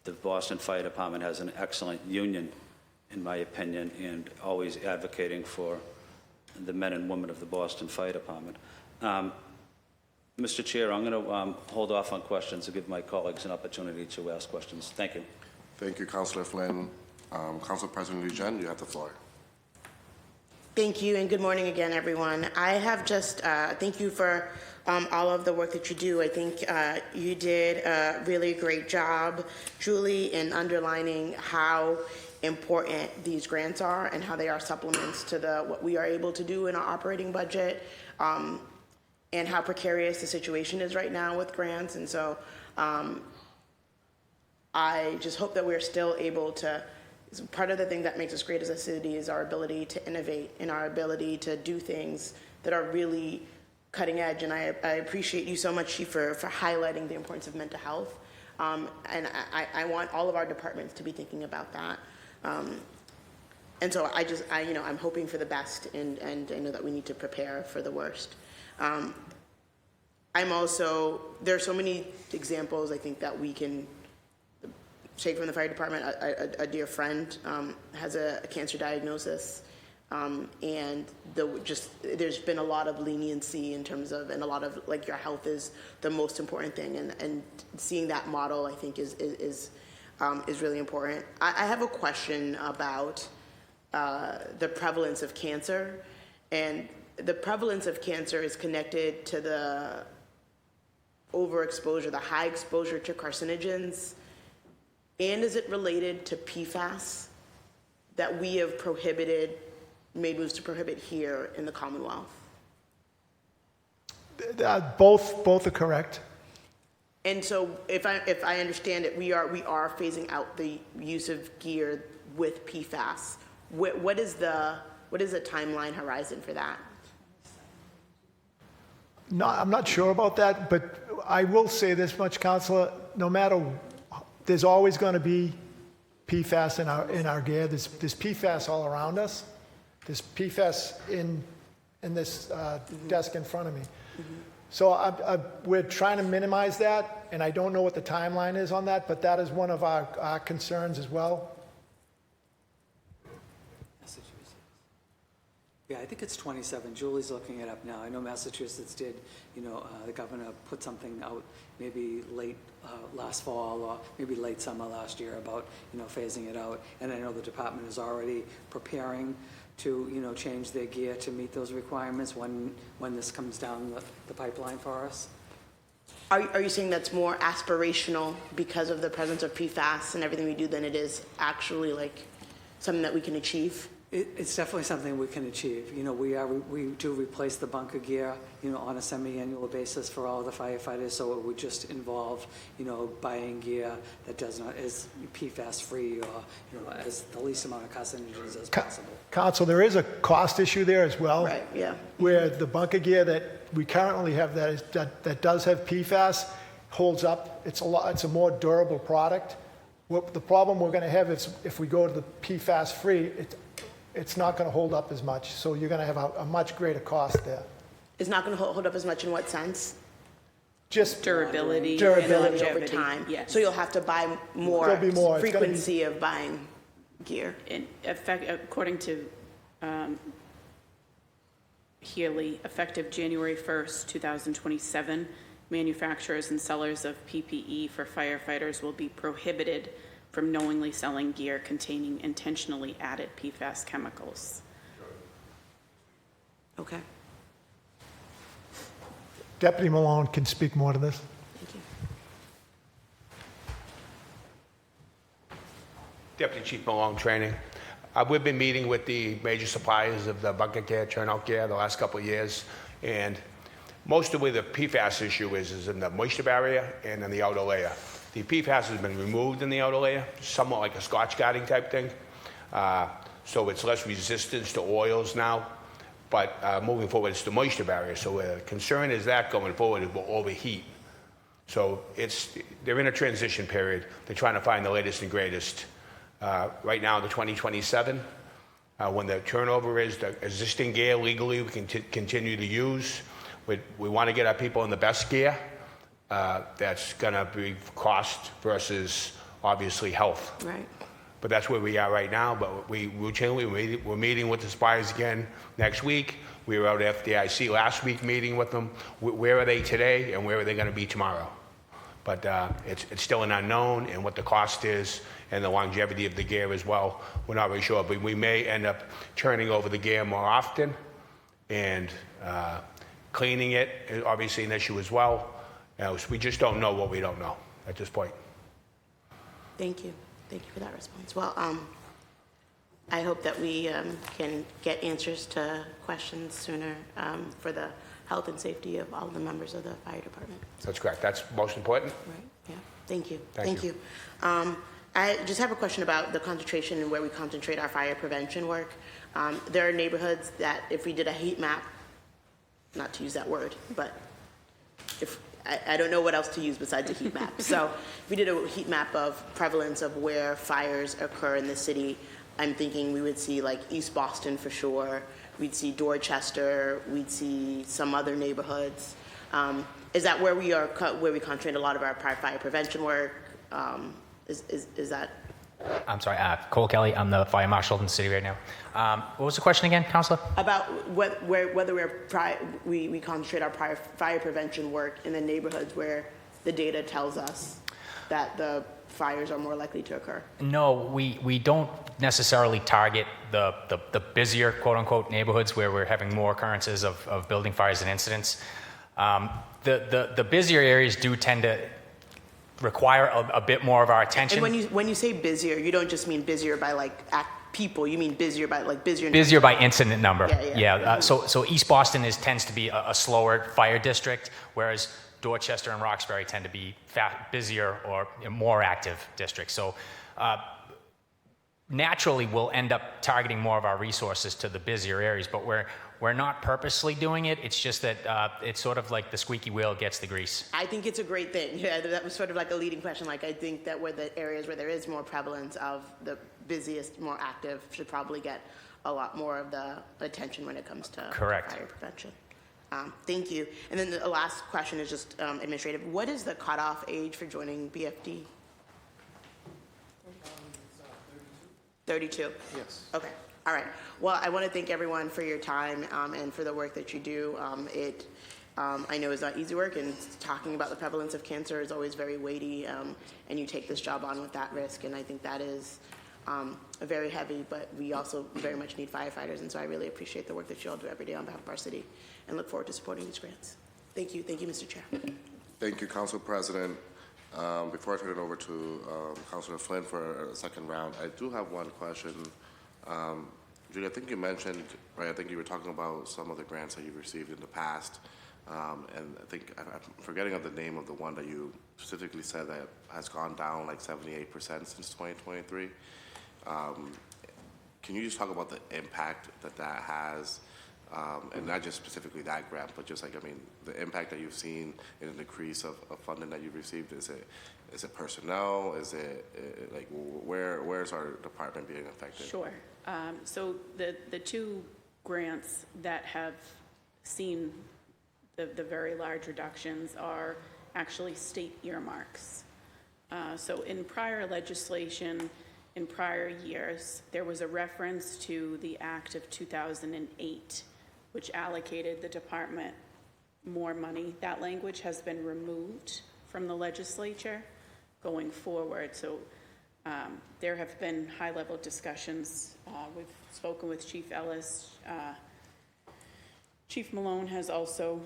the Boston Fire Department has an excellent union, in my opinion, and always advocating for the men and women of the Boston Fire Department. Mr. Chair, I'm going to hold off on questions to give my colleagues an opportunity to ask questions. Thank you. Thank you, Councilor Flynn. Council President Lujan, you have the floor. Thank you, and good morning again, everyone. I have just, thank you for all of the work that you do. I think you did a really great job, Julie, in underlining how important these grants are and how they are supplements to what we are able to do in our operating budget, and how precarious the situation is right now with grants. And so I just hope that we're still able to, part of the thing that makes us great as a city is our ability to innovate and our ability to do things that are really cutting edge. And I appreciate you so much, Chief, for highlighting the importance of mental health. And I want all of our departments to be thinking about that. And so I'm hoping for the best, and I know that we need to prepare for the worst. There are so many examples I think that we can take from the fire department. A dear friend has a cancer diagnosis, and there's been a lot of leniency in terms of, and a lot of like, your health is the most important thing, and seeing that model, I think, is really important. I have a question about the prevalence of cancer, and the prevalence of cancer is connected to the overexposure, the high exposure to carcinogens, and is it related to PFAS that we have made moves to prohibit here in the Commonwealth? Both are correct. And so if I understand it, we are phasing out the use of gear with PFAS. What is the timeline horizon for that? No, I'm not sure about that, but I will say this much, Councilor, there's always going to be PFAS in our gear. There's PFAS all around us. There's PFAS in this desk in front of me. Mm-hmm. So we're trying to minimize that, and I don't know what the timeline is on that, but that is one of our concerns as well. Yeah, I think it's 27. Julie's looking it up now. I know Massachusetts did, the governor put something out maybe late last fall or maybe late summer last year about, phasing it out. And I know the department is already preparing to, change their gear to meet those requirements when this comes down the pipeline for us. Are you saying that's more aspirational because of the presence of PFAS and everything we do than it is actually like something that we can achieve? It's definitely something we can achieve. We do replace the bunker gear, on a semi-annual basis for all the firefighters. So it would just involve, buying gear that is PFAS free or, as the least amount of carcinogens as possible. Council, there is a cost issue there as well. Right. Yeah. Where the bunker gear that we currently have that does have PFAS holds up. It's a more durable product. The problem we're going to have is if we go to the PFAS free, it's not going to hold up as much, so you're going to have a much greater cost there. It's not going to hold up as much in what sense? Just Durability over longevity. time. Yes. So you'll have to buy more, There'll be more. frequency of buying gear. In effect, according to Healy, effective January 1st, 2027, manufacturers and sellers of PPE for firefighters will be prohibited from knowingly selling gear containing intentionally added PFAS chemicals. Okay. Deputy Malone can speak more to this. Thank you. Deputy Chief Malone, training. We've been meeting with the major suppliers of the bunker gear, turnout gear the last couple of years, and most of where the PFAS issue is in the moisture barrier and in the outer layer. The PFAS has been removed in the outer layer, somewhat like a Scotch guarding type thing. So it's less resistance to oils now. But moving forward, it's the moisture barrier. So the concern is that going forward, it will overheat. So they're in a transition period. They're trying to find the latest and greatest. Right now, the 2027, when the turnover is the existing gear legally we can continue to use. We want to get our people in the best gear. That's going to be cost versus, obviously, health. Right. but that's where we are right now. But we routinely, we're meeting with the suppliers again next week. We were out at FDIC last week meeting with them. Where are they today and where are they going to be tomorrow? But it's still an unknown, and what the cost is and the longevity of the gear as well, we're not really sure. But we may end up turning over the gear more often, and cleaning it is obviously an issue as well. We just don't know what we don't know at this point. Thank you. Thank you for that response. Well, I hope that we can get answers to questions sooner for the health and safety of all the members of the fire department. That's correct. That's most important. Right, yeah. Thank you. Thank you. I just have a question about the concentration and where we concentrate our fire prevention work. There are neighborhoods that if we did a heat map, not to use that word, but if I don't know what else to use besides a heat map. So if we did a heat map of prevalence of where fires occur in the city, I'm thinking we would see like East Boston for sure. We'd see Dorchester. We'd see some other neighborhoods. Is that where we are? Where we concentrate a lot of our fire prevention work? Is that? I'm sorry, Cole Kelly. I'm the fire marshal in the city right now. What was the question again, Councilor? About whether we concentrate our fire prevention work in the neighborhoods where the data tells us that the fires are more likely to occur. No, we don't necessarily target the busier, quote unquote, neighborhoods where we're having more occurrences of building fires and incidents. The busier areas do tend to require a bit more of our attention. And when you say busier, you don't just mean busier by like people. You mean busier by like busier. Busier by incident number. Yeah. So East Boston tends to be a slower fire district, whereas Dorchester and Roxbury tend to be busier or more active districts. So naturally, we'll end up targeting more of our resources to the busier areas, but we're not purposely doing it. It's just that it's sort of like the squeaky wheel gets the grease. I think it's a great thing. Yeah, that was sort of like a leading question. Like I think that where the areas where there is more prevalence of the busiest, more active should probably get a lot more of the attention when it comes to Correct. fire prevention. Thank you. And then the last question is just administrative. What is the cutoff age for joining BFD? 32? Yes. Okay. All right. Well, I want to thank everyone for your time and for the work that you do. I know it's not easy work, and talking about the prevalence of cancer is always very weighty, and you take this job on with that risk, and I think that is very heavy, but we also very much need firefighters, and so I really appreciate the work that you all do every day on behalf of our city and look forward to supporting these grants. Thank you. Thank you, Mr. Chair. Thank you, Council President. Before I turn it over to Councilor Flynn for a second round, I do have one question. Judy, I think you mentioned, right, I think you were talking about some of the grants that you've received in the past, and I think I'm forgetting of the name of the one that you specifically said that has gone down like 78% since 2023. Can you just talk about the impact that has, and not just specifically that grant, but just like, I mean, the impact that you've seen in the decrease of funding that you've received? Is it personnel? Is it like where's our department being affected? Sure. So the two grants that have seen the very large reductions are actually state earmarks. So in prior legislation, in prior years, there was a reference to the Act of 2008, which allocated the department more money. That language has been removed from the legislature going forward. So there have been high-level discussions. We've spoken with Chief Ellis. Chief Malone has also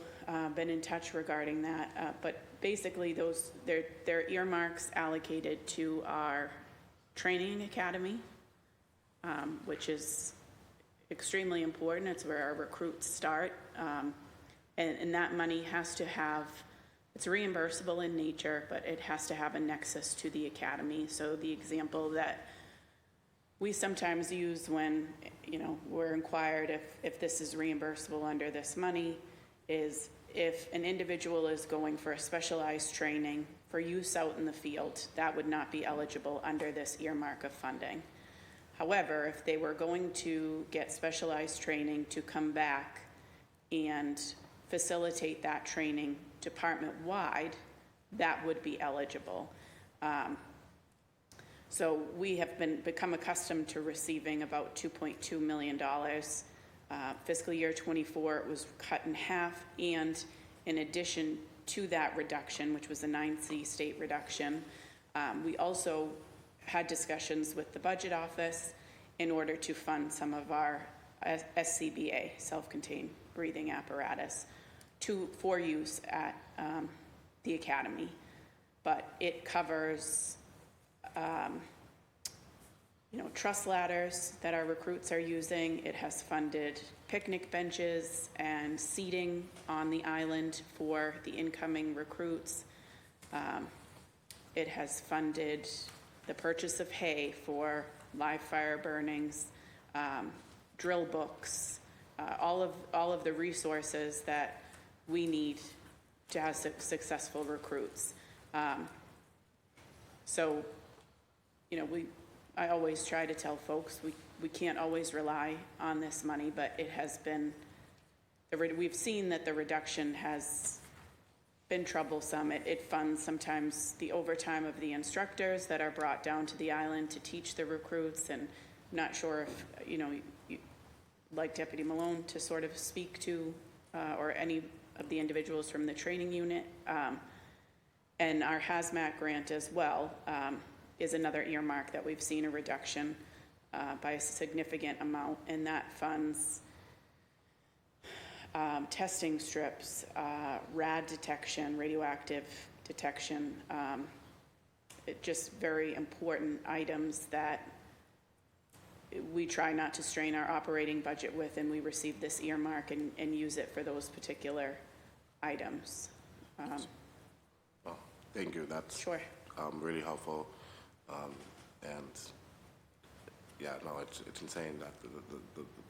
been in touch regarding that. But basically, they're earmarks allocated to our training academy, which is extremely important. It's where our recruits start. And that money has to have, it's reimbursable in nature, but it has to have a nexus to the academy. So the example that we sometimes use when, we're inquired if this is reimbursable under this money is if an individual is going for a specialized training for use out in the field, that would not be eligible under this earmark of funding. However, if they were going to get specialized training to come back and facilitate that training department-wide, that would be eligible. So we have become accustomed to receiving about $2.2 million. Fiscal year '24, it was cut in half, and in addition to that reduction, which was a 9C state reduction, we also had discussions with the budget office in order to fund some of our SCBA, self-contained breathing apparatus, for use at the academy. But it covers truss ladders that our recruits are using. It has funded picnic benches and seating on the island for the incoming recruits. It has funded the purchase of hay for live fire burnings, drill books, all of the resources that we need to have successful recruits. So, I always try to tell folks we can't always rely on this money, but it has been, we've seen that the reduction has been troublesome. It funds sometimes the overtime of the instructors that are brought down to the island to teach the recruits, and I'm not sure if, you'd like Deputy Malone to sort of speak to, or any of the individuals from the training unit. And our hazmat grant as well is another earmark that we've seen a reduction by a significant amount, and that funds testing strips, rad detection, radioactive detection, just very important items that we try not to strain our operating budget with, and we receive this earmark and use it for those particular items. Well, thank you. That's Sure. Really helpful. And yeah, no, it's insane that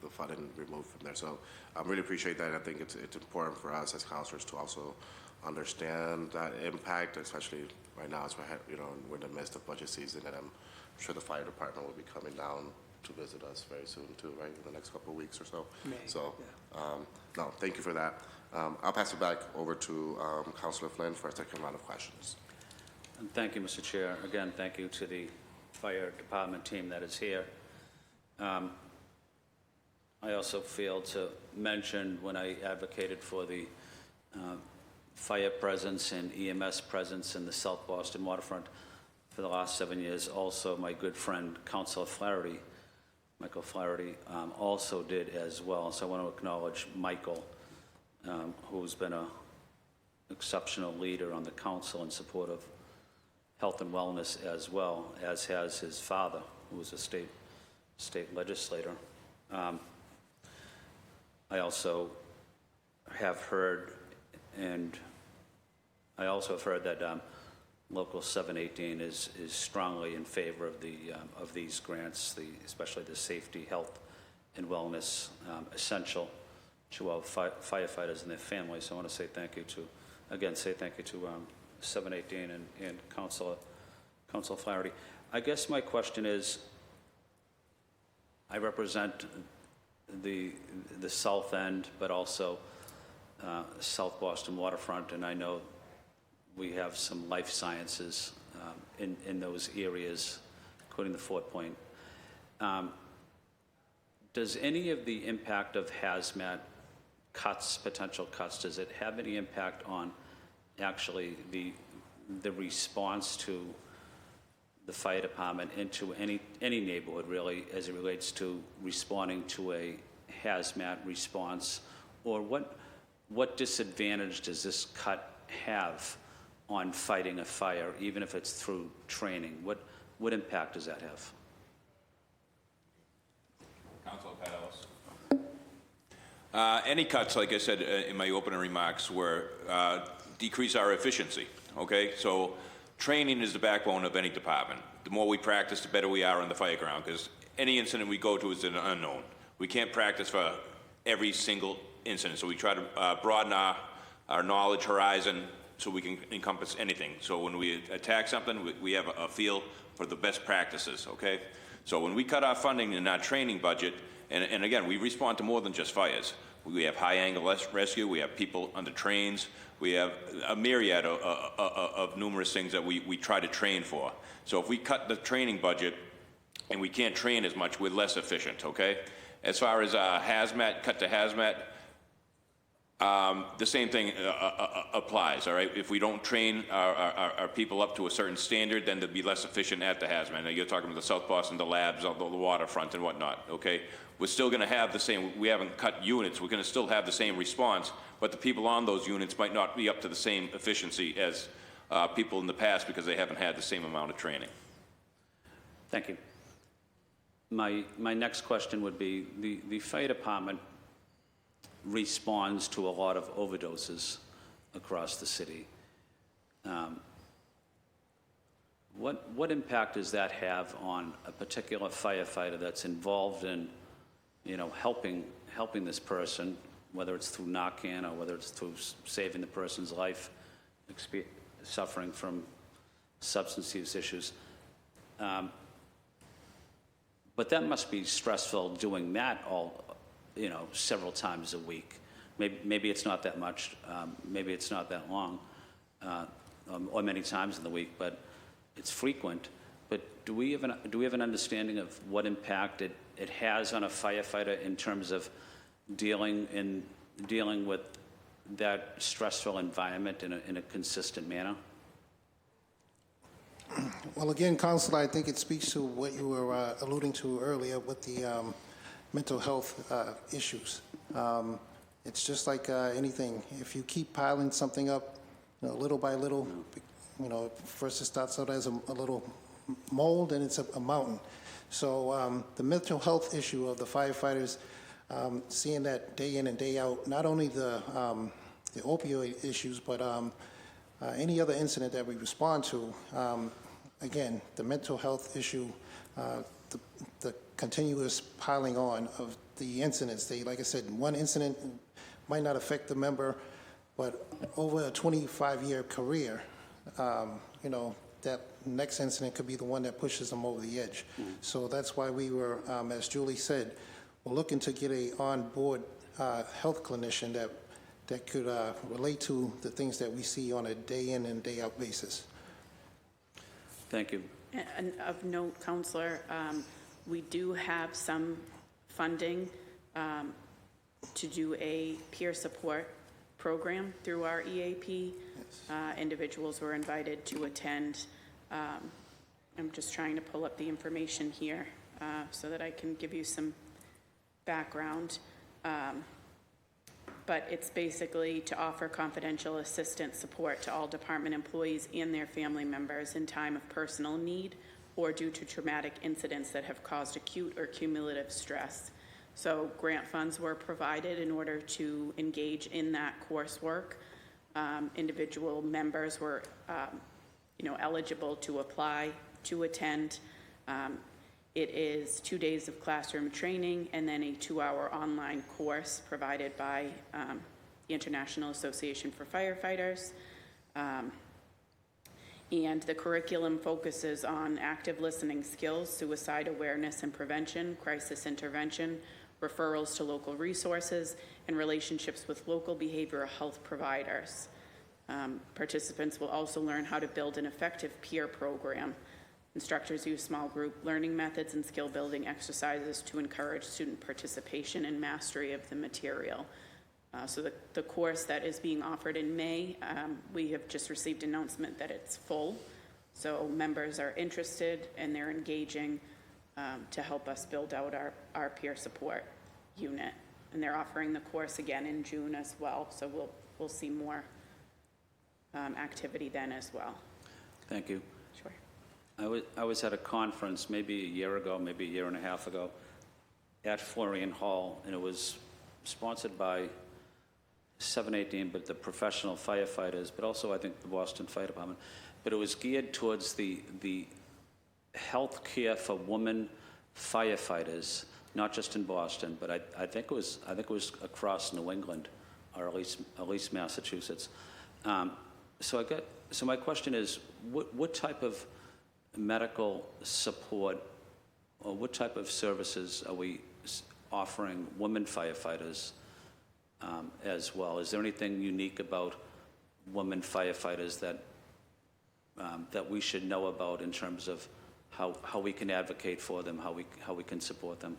the funding removed from there. So I really appreciate that. I think it's important for us as counselors to also understand that impact, especially right now as we're in the midst of budget season, and I'm sure the fire department will be coming down to visit us very soon too, right? In the next couple of weeks or so. So, no, thank you for that. I'll pass it back over to Councilor Flynn for a second round of questions. And thank you, Mr. Chair. Again, thank you to the fire department team that is here. I also failed to mention when I advocated for the fire presence and EMS presence in the South Boston waterfront for the last 7 years. Also, my good friend, Councilor Flaherty, Michael Flaherty, also did as well. So I want to acknowledge Michael, who's been an exceptional leader on the council in support of health and wellness as well, as has his father, who was a state legislator. I also have heard, that Local 718 is strongly in favor of these grants, especially the safety, health, and wellness essential to our firefighters and their families. So I want to say thank you to 718 and Councilor Flaherty. I guess my question is, I represent the south end, but also South Boston waterfront, and I know we have some life sciences in those areas, including the Fort Point. Does any of the impact of hazmat potential cuts, does it have any impact on actually the response to the fire department into any neighborhood, really, as it relates to responding to a hazmat response? Or what disadvantage does this cut have on fighting a fire, even if it's through training? What impact does that have? Councilor Patelis. Any cuts, like I said in my opening remarks, were decrease our efficiency, okay? So training is the backbone of any department. The more we practice, the better we are on the fire ground, because any incident we go to is an unknown. We can't practice for every single incident, so we try to broaden our knowledge horizon so we can encompass anything. So when we attack something, we have a feel for the best practices, okay? So when we cut our funding in our training budget, and again, we respond to more than just fires. We have high-angle rescue. We have people under trains. We have a myriad of numerous things that we try to train for. So if we cut the training budget and we can't train as much, we're less efficient, okay? As far as hazmat, cut to hazmat, the same thing applies, all right? If we don't train our people up to a certain standard, then they'll be less efficient at the hazmat. Now, you're talking about the South Boston, the labs, the waterfront and whatnot, okay? We're still gonna have the same, we haven't cut units, we're gonna still have the same response, but the people on those units might not be up to the same efficiency as people in the past because they haven't had the same amount of training. Thank you. My next question would be, the fire department responds to a lot of overdoses across the city. What impact does that have on a particular firefighter that's involved in, helping this person, whether it's through Narcan or whether it's through saving the person's life, suffering from substance use issues? But that must be stressful doing that all, several times a week. Maybe it's not that much, maybe it's not that long, or many times in the week, but it's frequent. But do we have an understanding of what impact it has on a firefighter in terms of dealing with that stressful environment in a consistent manner? Well, again, Counselor, I think it speaks to what you were alluding to earlier with the mental health issues. It's just like anything. If you keep piling something up, little by little, first it starts out as a little mold, and it's a mountain. So the mental health issue of the firefighters, seeing that day in and day out, not only the opioid issues, but any other incident that we respond to, again, the mental health issue, the continuous piling on of the incidents. Like I said, one incident might not affect the member, but over a 25-year career, that next incident could be the one that pushes them over the edge. So that's why we were, as Julie said, we're looking to get a on-board health clinician that could relate to the things that we see on a day in and day out basis. Thank you. And of note, Counselor, we do have some funding to do a peer support program through our EAP. Yes. Individuals were invited to attend. I'm just trying to pull up the information here so that I can give you some background. But it's basically to offer confidential assistance support to all department employees and their family members in time of personal need or due to traumatic incidents that have caused acute or cumulative stress. So grant funds were provided in order to engage in that coursework. Individual members were, eligible to apply to attend. It is 2 days of classroom training and then a 2-hour online course provided by the International Association for Firefighters. And the curriculum focuses on active listening skills, suicide awareness and prevention, crisis intervention, referrals to local resources, and relationships with local behavioral health providers. Participants will also learn how to build an effective peer program. Instructors use small group learning methods and skill building exercises to encourage student participation and mastery of the material. So the course that is being offered in May, we have just received an announcement that it's full. So members are interested and they're engaging to help us build out our peer support unit. And they're offering the course again in June as well. So we'll see more activity then as well. Thank you. Sure. I was at a conference maybe a year ago, maybe a year and a half ago, at Florian Hall, and it was sponsored by 718, but the professional firefighters, but also I think the Boston Fire Department. But it was geared towards the health care for women firefighters, not just in Boston, but I think it was across New England, or at least Massachusetts. So my question is, what type of medical support or what type of services are we offering women firefighters as well. Is there anything unique about women firefighters that that we should know about in terms of how we can advocate for them, how we can support them?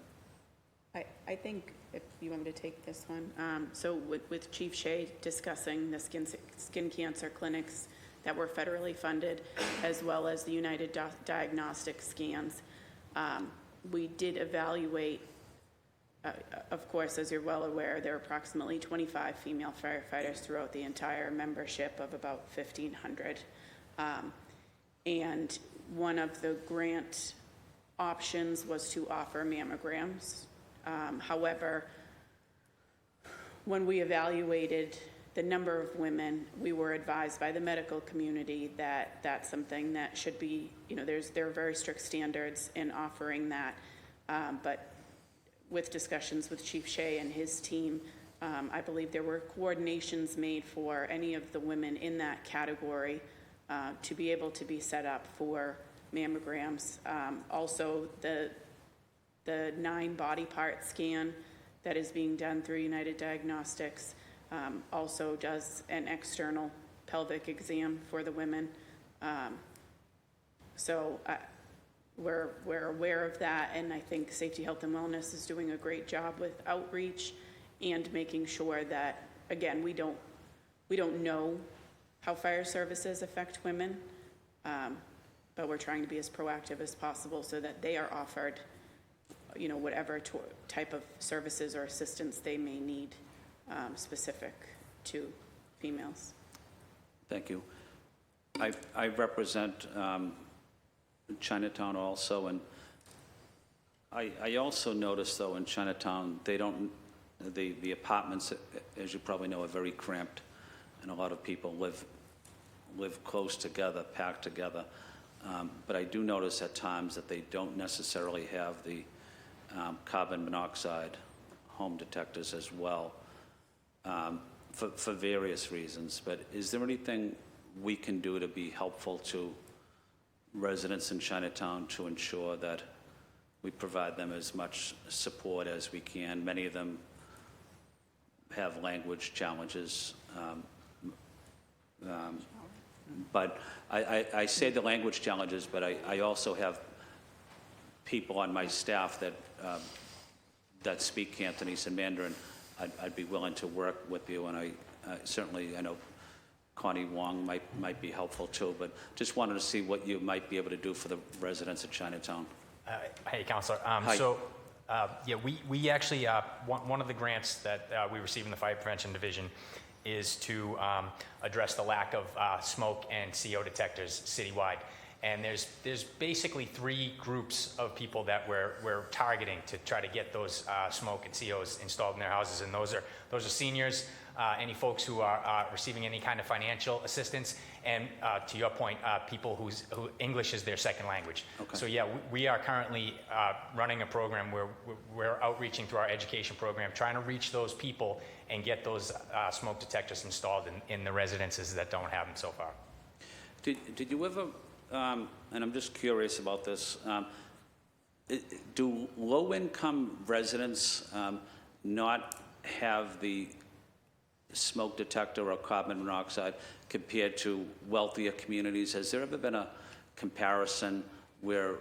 I think, if you want me to take this one, so with Chief Shea discussing the skin cancer clinics that were federally funded, as well as the United Diagnostic scans, we did evaluate, of course, as you're well aware, there are approximately 25 female firefighters throughout the entire membership of about 1,500. And one of the grant options was to offer mammograms. However, when we evaluated the number of women, we were advised by the medical community that that's something that should be, there are very strict standards in offering that. But with discussions with Chief Shea and his team, I believe there were coordinations made for any of the women in that category to be able to be set up for mammograms. Also, the 9 body part scan that is being done through United Diagnostics also does an external pelvic exam for the women. So we're aware of that, and I think Safety, Health, and Wellness is doing a great job with outreach and making sure that, again, we don't know how fire services affect women, but we're trying to be as proactive as possible so that they are offered whatever type of services or assistance they may need specific to females. Thank you. I represent Chinatown also, and I also noticed, though, in Chinatown, the apartments, as you probably know, are very cramped, and a lot of people live close together, packed together. But I do notice at times that they don't necessarily have the carbon monoxide home detectors as well, for various reasons. But is there anything we can do to be helpful to residents in Chinatown to ensure that we provide them as much support as we can? Many of them have language challenges. But I say the language challenges, but I also have people on my staff that speak Cantonese and Mandarin. I'd be willing to work with you, and I certainly, I know Connie Wong might be helpful too, but just wanted to see what you might be able to do for the residents of Chinatown. Hey, Councilor. Hi. Yeah, we actually, one of the grants that we receive in the Fire Prevention Division is to address the lack of smoke and CO detectors citywide. And there's basically 3 groups of people that we're targeting to try to get those smoke and COs installed in their houses, and those are seniors, any folks who are receiving any kind of financial assistance, and to your point, people who English is their second language. Okay. So yeah, we are currently running a program where we're outreaching through our education program, trying to reach those people and get those smoke detectors installed in the residences that don't have them so far. Did you ever, and I'm just curious about this, do low-income residents not have the smoke detector or carbon monoxide compared to wealthier communities? Has there ever been a comparison where,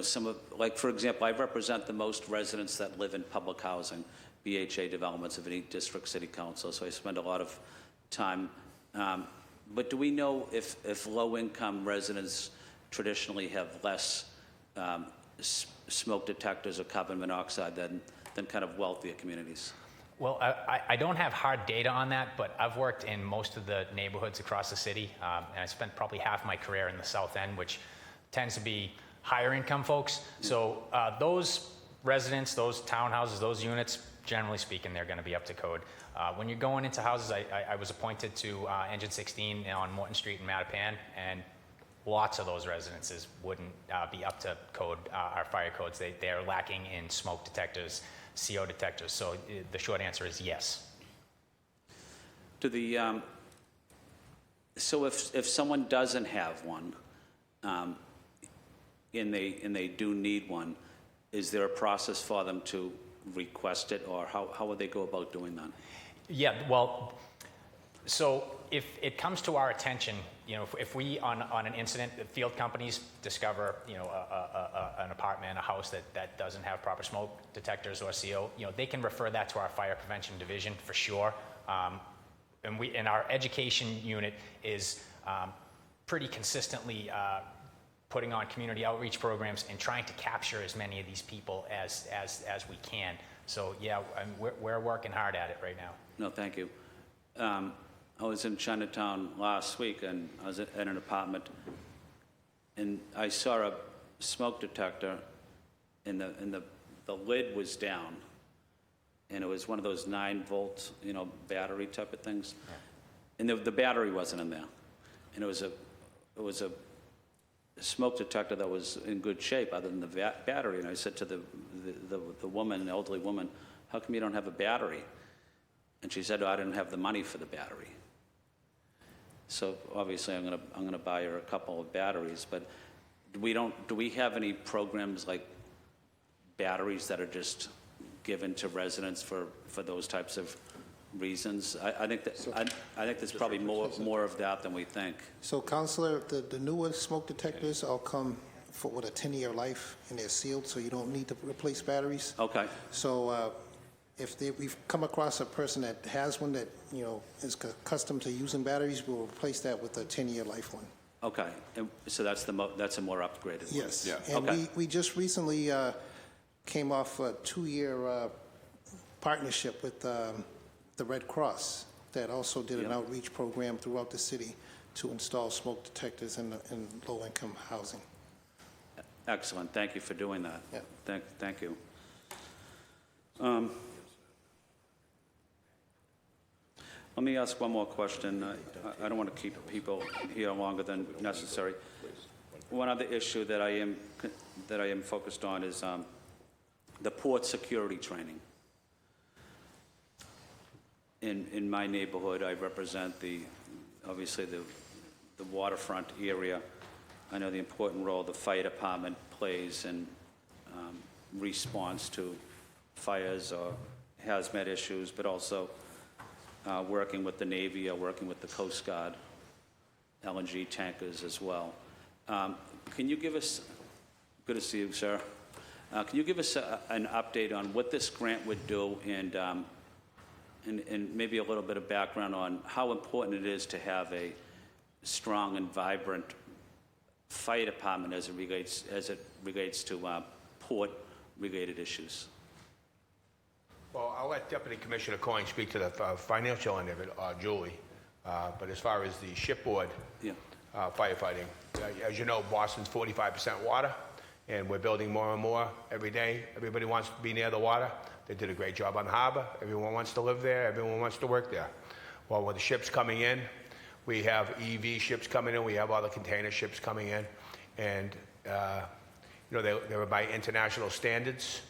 some of, like, for example, I represent the most residents that live in public housing, BHA developments of any district city council, so I spend a lot of time. But do we know if low-income residents traditionally have less smoke detectors or carbon monoxide than kind of wealthier communities? Well, I don't have hard data on that, but I've worked in most of the neighborhoods across the city, and I spent probably half my career in the South End, which tends to be higher income folks. So those residents, those townhouses, those units, generally speaking, they're going to be up to code. When you're going into houses, I was appointed to Engine 16 on Morton Street in Mattapan, and lots of those residences wouldn't be up to code, our fire codes. They're lacking in smoke detectors, CO detectors. So the short answer is yes. So if someone doesn't have one, and they do need one, is there a process for them to request it, or how would they go about doing that? Yeah, well, so if it comes to our attention, if we, on an incident, the field companies discover, an apartment, a house that doesn't have proper smoke detectors or CO, they can refer that to our fire prevention division for sure. And our education unit is pretty consistently putting on community outreach programs and trying to capture as many of these people as we can. So yeah, we're working hard at it right now. No, thank you. I was in Chinatown last week, and I was at an apartment, and I saw a smoke detector, and the lid was down, and it was one of those 9-volt, battery type of things, and the battery wasn't in there, and it was a smoke detector that was in good shape, other than the battery. And I said to the woman, the elderly woman, "How come you don't have a battery?" And she said, "Oh, I didn't have the money for the battery." So obviously, I'm gonna buy her a couple of batteries. But do we have any programs like batteries that are just given to residents for those types of reasons? I think there's probably more of that than we think. So, Counselor, the newer smoke detectors all come with a 10-year life, and they're sealed, so you don't need to replace batteries. Okay. So we've come across a person that has one that, is accustomed to using batteries, we'll replace that with a 10-year life one. Okay. And so that's a more upgraded one. Yes. Yeah. And Okay. we just recently came off a 2-year partnership with the Red Cross that also did an outreach program throughout the city to install smoke detectors in low-income housing. Excellent. Thank you for doing that. Yeah. Thank you. Let me ask one more question. I don't want to keep people here longer than necessary. One other issue that I am focused on is the port security training. In my neighborhood, I represent obviously the waterfront area. I know the important role the fire department plays in response to fires or hazmat issues, but also working with the Navy or working with the Coast Guard, LNG tankers as well. Can you give us, good to see you, sir. Can you give us an update on what this grant would do, and maybe a little bit of background on how important it is to have a strong and vibrant fire department as it relates to port-related issues? Well, I'll let Deputy Commissioner Coyne speak to the financial end of it, Julie. But as far as the shipboard firefighting, as you know, Boston's 45% water, and we're building more and more every day. Everybody wants to be near the water. They did a great job on the harbor. Everyone wants to live there. Everyone wants to work there. Well, with the ships coming in, we have EV ships coming in. We have all the container ships coming in. And, they were by international standards.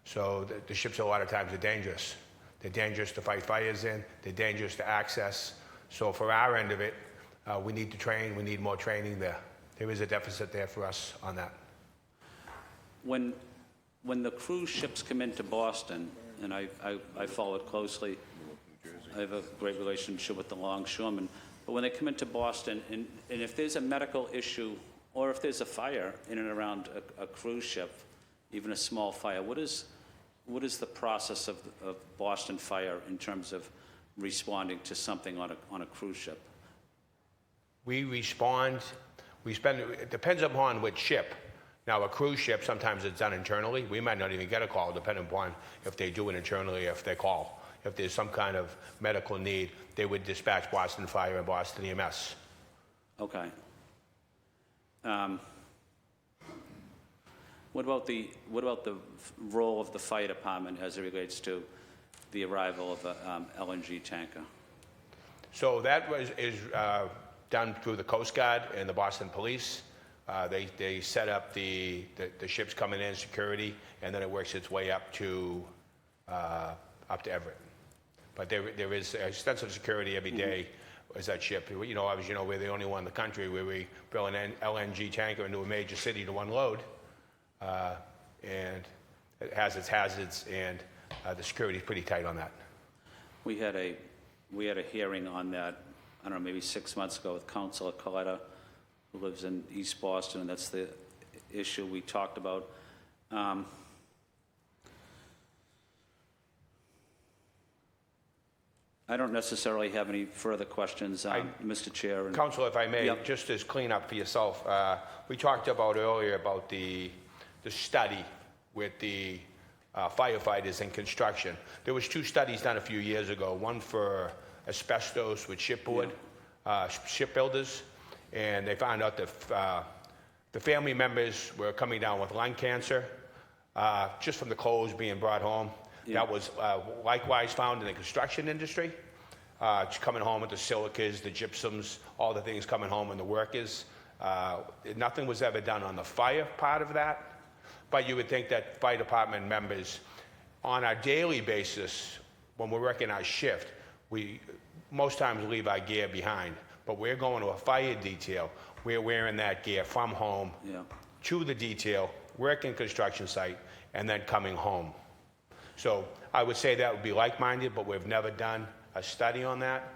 So the ships a lot of times are dangerous. They're dangerous to fight fires in. They're dangerous to access. So for our end of it, we need to train. We need more training there. There is a deficit there for us on that. When the cruise ships come into Boston, and I follow it closely, I have a great relationship with the longshoremen, but when they come into Boston, and if there's a medical issue or if there's a fire in and around a cruise ship, even a small fire, what is the process of Boston Fire in terms of responding to something on a cruise ship? We respond, it depends upon which ship. Now, a cruise ship, sometimes it's done internally. We might not even get a call, depending upon if they do it internally, if they call. If there's some kind of medical need, they would dispatch Boston Fire and Boston EMS. Okay. What about the role of the fire department as it relates to the arrival of a LNG tanker? So that is done through the Coast Guard and the Boston Police. They set up the ships coming in, security, and then it works its way up to Everett. But there is extensive security every day as that ship. As you know, we're the only one in the country where we build an LNG tanker into a major city to unload, and it has its hazards. And the security is pretty tight on that. We had a hearing on that, I don't know, maybe 6 months ago with Councilor Coletta, who lives in East Boston, and that's the issue we talked about. I don't necessarily have any further questions, Mr. Chair. Council, if I may, Yep. just as cleanup for yourself, we talked about earlier about the study with the firefighters in construction. There was 2 studies done a few years ago, one for asbestos with shipbuilders, and they found out that the family members were coming down with lung cancer just from the clothes being brought home. Yeah. That was likewise found in the construction industry. Just coming home with the silicas, the gypsums, all the things coming home in the workers. Nothing was ever done on the fire part of that. But you would think that fire department members, on a daily basis, when we're working our shift, we most times leave our gear behind. But we're going to a fire detail. We're wearing that gear from home to the detail, working construction site, and then coming home. So I would say that would be like-minded, but we've never done a study on that.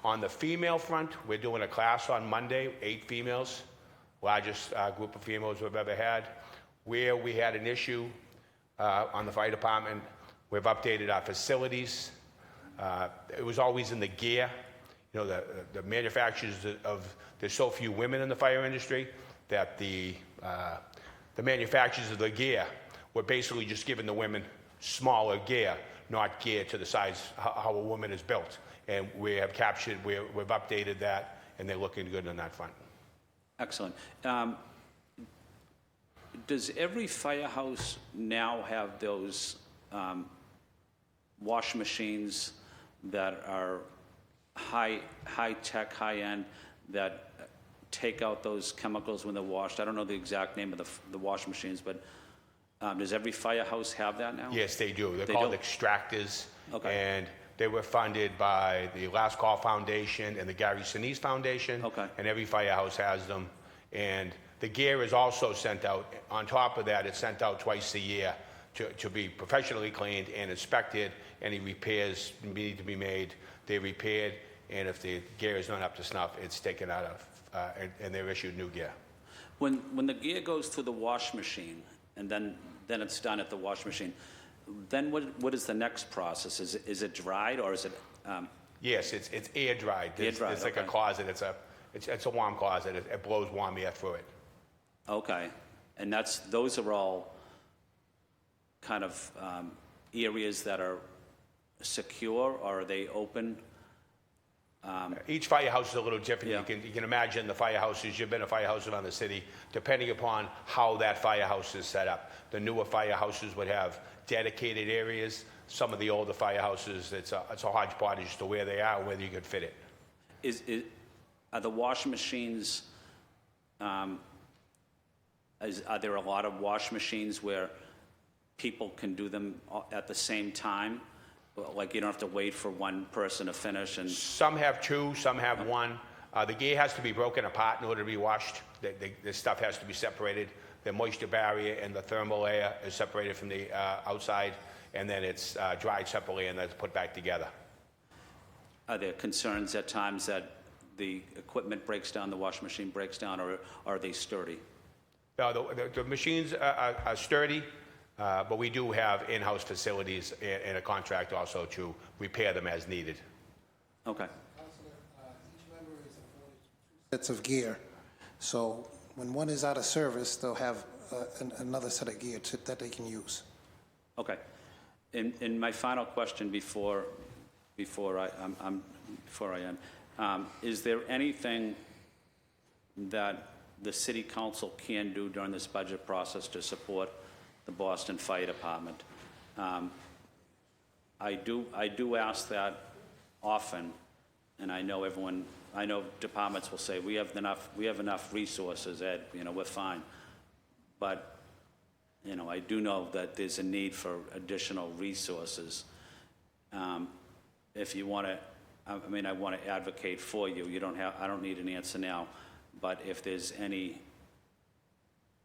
On the female front, we're doing a class on Monday, 8 females, largest group of females we've ever had. Where we had an issue on the fire department, we've updated our facilities. It was always in the gear. You know, the manufacturers there's so few women in the fire industry that the manufacturers of the gear were basically just giving the women smaller gear, not gear to the size how a woman is built. And we have we've updated that, and they're looking good on that front. Excellent. Does every firehouse now have those wash machines that are high-tech, high-end, that take out those chemicals when they're washed? I don't know the exact name of the wash machines, but does every firehouse have that now? Yes, they do. They're They called do? extractors. Okay. And they were funded by the Last Call Foundation and the Gary Sinise Foundation. Okay. And every firehouse has them. And the gear is also sent out. On top of that, it's sent out twice a year to be professionally cleaned and inspected. Any repairs need to be made, they're repaired. And if the gear is not up to snuff, it's taken out of, and they're issued new gear. When the gear goes through the wash machine, and then it's done at the wash machine, then what is the next process? Is it dried, or is it? Yes, it's air dried. Air dried, It's like okay. a closet. It's a warm closet. It blows warm air through it. Okay, and those are all kind of areas that are secure, or are they open? Each firehouse is a little different. Yeah. You can imagine the firehouses. You've been a firehouse around the city. Depending upon how that firehouse is set up, the newer firehouses would have dedicated areas. Some of the older firehouses, it's a hodgepodge as to where they are, and whether you could fit it. Are the wash machines? Are there a lot of wash machines where people can do them at the same time? Like you don't have to wait for one person to finish and... Some have 2, some have 1. The gear has to be broken apart in order to be washed. The stuff has to be separated. The moisture barrier and the thermal layer is separated from the outside, and then it's dried separately and then it's put back together. Are there concerns at times that the equipment breaks down, the washing machine breaks down, or are they sturdy? No, the machines are sturdy, but we do have in-house facilities and a contract also to repair them as needed. Okay. Councilor, each member is afforded 2 sets of gear. So when one is out of service, they'll have another set of gear that they can use. Okay. And my final question before I end, is there anything that the city council can do during this budget process to support the Boston Fire Department? I do ask that often, and I know departments will say we have enough resources, Ed, we're fine. But I do know that there's a need for additional resources. If you want to, I want to advocate for you. I don't need an answer now, but if there's any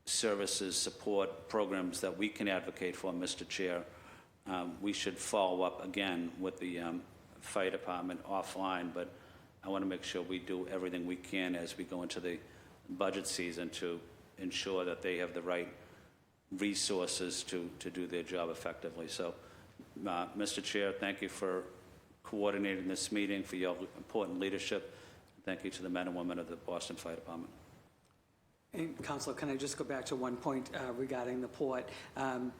services, support programs that we can advocate for, Mr. Chair, we should follow up again with the fire department offline, but I want to make sure we do everything we can as we go into the budget season to ensure that they have the right resources to do their job effectively. So, Mr. Chair, thank you for coordinating this meeting, for your important leadership. Thank you to the men and women of the Boston Fire Department. And Councilor, can I just go back to one point regarding the port?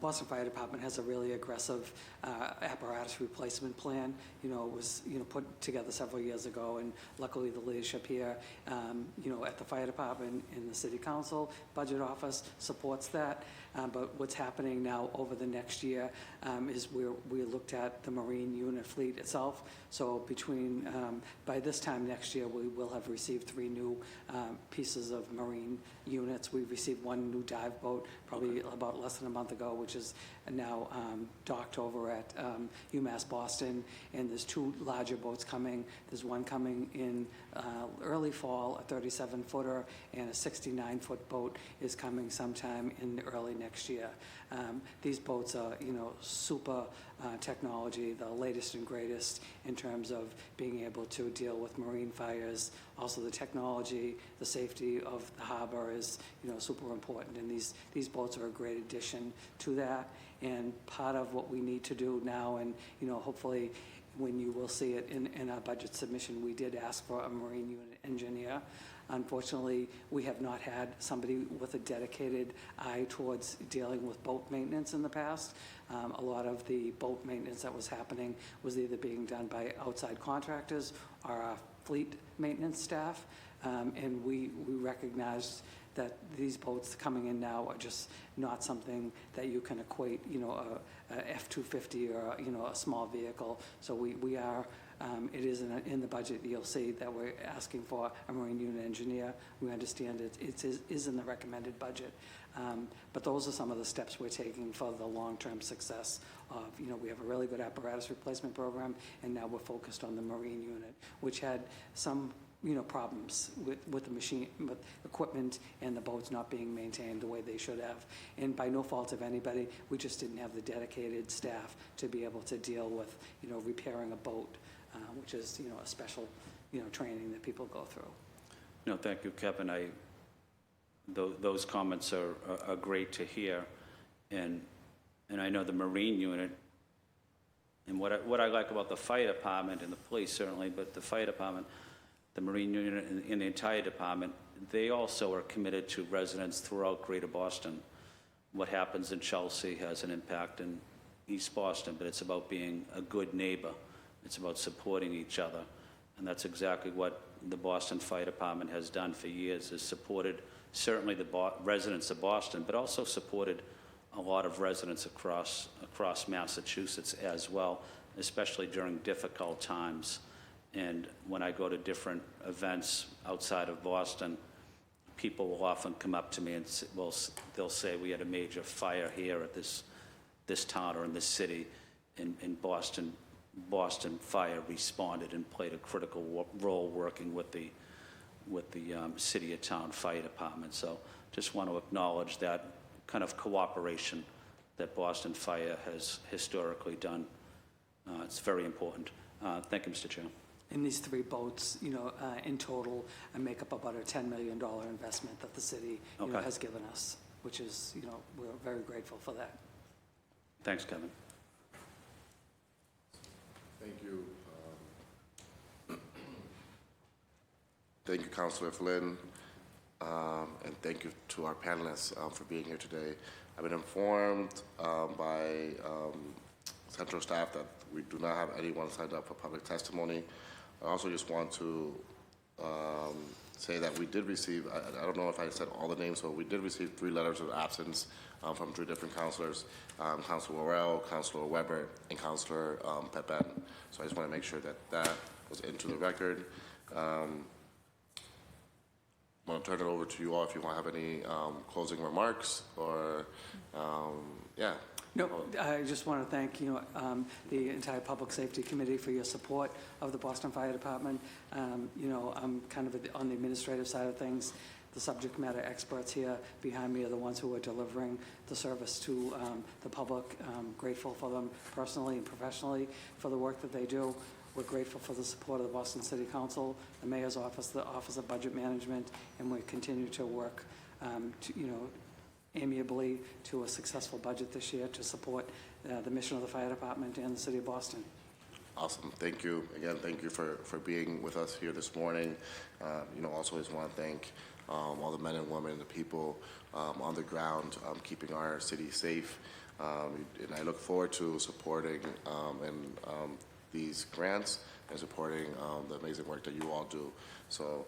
Boston Fire Department has a really aggressive apparatus replacement plan. It was put together several years ago, and luckily the leadership here, at the fire department and the city council budget office supports that. But what's happening now over the next year is we looked at the Marine unit fleet itself. So by this time next year, we will have received 3 new pieces of Marine units. We've received 1 new dive boat, probably about less than a month ago, which is now docked over at UMass Boston. And there's 2 larger boats coming. There's one coming in early fall, a 37-footer, and a 69-foot boat is coming sometime in early next year. These boats are, super technology, the latest and greatest in terms of being able to deal with marine fires. Also, the technology, the safety of the harbor is, super important. And these boats are a great addition to that. And part of what we need to do now, and, hopefully when you will see it in our budget submission, we did ask for a marine unit engineer. Unfortunately, we have not had somebody with a dedicated eye towards dealing with boat maintenance in the past. A lot of the boat maintenance that was happening was either being done by outside contractors or our fleet maintenance staff. And we recognized that these boats coming in now are just not something that you can equate, a F-250 or, a small vehicle. So we are, it is in the budget, you'll see that we're asking for a marine unit engineer. We understand it is in the recommended budget. But those are some of the steps we're taking for the long-term success of, we have a really good apparatus replacement program, and now we're focused on the marine unit, which had some problems with the machine, with equipment and the boats not being maintained the way they should have. And by no fault of anybody, we just didn't have the dedicated staff to be able to deal with, repairing a boat, which is, a special, training that people go through. No, thank you, Kevin. Those comments are great to hear. And I know the Marine unit, and what I like about the fire department and the police certainly, but the fire department, the Marine unit and the entire department, they also are committed to residents throughout Greater Boston. What happens in Chelsea has an impact in East Boston, but it's about being a good neighbor. It's about supporting each other. And that's exactly what the Boston Fire Department has done for years, is supported certainly the residents of Boston, but also supported a lot of residents across Massachusetts as well, especially during difficult times. And when I go to different events outside of Boston, people will often come up to me and they'll say, we had a major fire here at this town or in this city, and Boston Fire responded and played a critical role working with the city or town fire department. So just want to acknowledge that kind of cooperation that Boston Fire has historically done. It's very important. Thank you, Mr. Chair. And these 3 boats, in total, make up about a $10 million investment that the city has given us, which is, we're very grateful for that. Thanks, Kevin. Thank you. Thank you, Councilor Flynn, and thank you to our panelists for being here today. I've been informed by central staff that we do not have anyone signed up for public testimony. I also just want to say that we did receive, I don't know if I said all the names, but we did receive 3 letters of absence from 3 different councilors, Councilor Worrell, Councilor Weber, and Councilor Pepin. So I just want to make sure that was into the record. I'm going to turn it over to you all if you want to have any closing remarks or, yeah. No, I just want to thank, the entire Public Safety Committee for your support of the Boston Fire Department. I'm kind of on the administrative side of things. The subject matter experts here behind me are the ones who are delivering the service to the public. Grateful for them personally and professionally for the work that they do. We're grateful for the support of the Boston City Council, the Mayor's Office, the Office of Budget Management, and we continue to work, amiably to a successful budget this year to support the mission of the fire department and the City of Boston. Awesome. Thank you. Again, thank you for being with us here this morning. Also just want to thank all the men and women, the people on the ground, keeping our city safe. And I look forward to supporting these grants and supporting the amazing work that you all do. So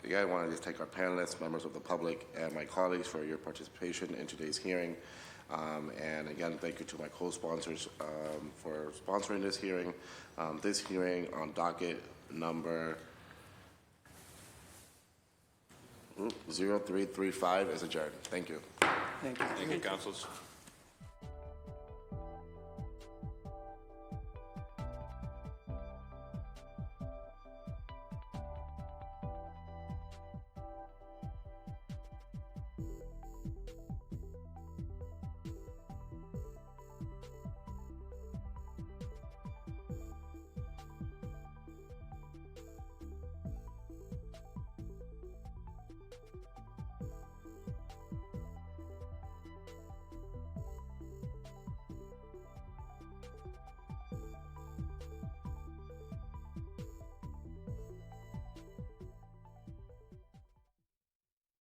again, I want to just thank our panelists, members of the public, and my colleagues for your participation in today's hearing. And again, thank you to my co-sponsors for sponsoring this hearing. This hearing on docket number 0335 is adjourned. Thank you. Thank you. Thank you, councilors.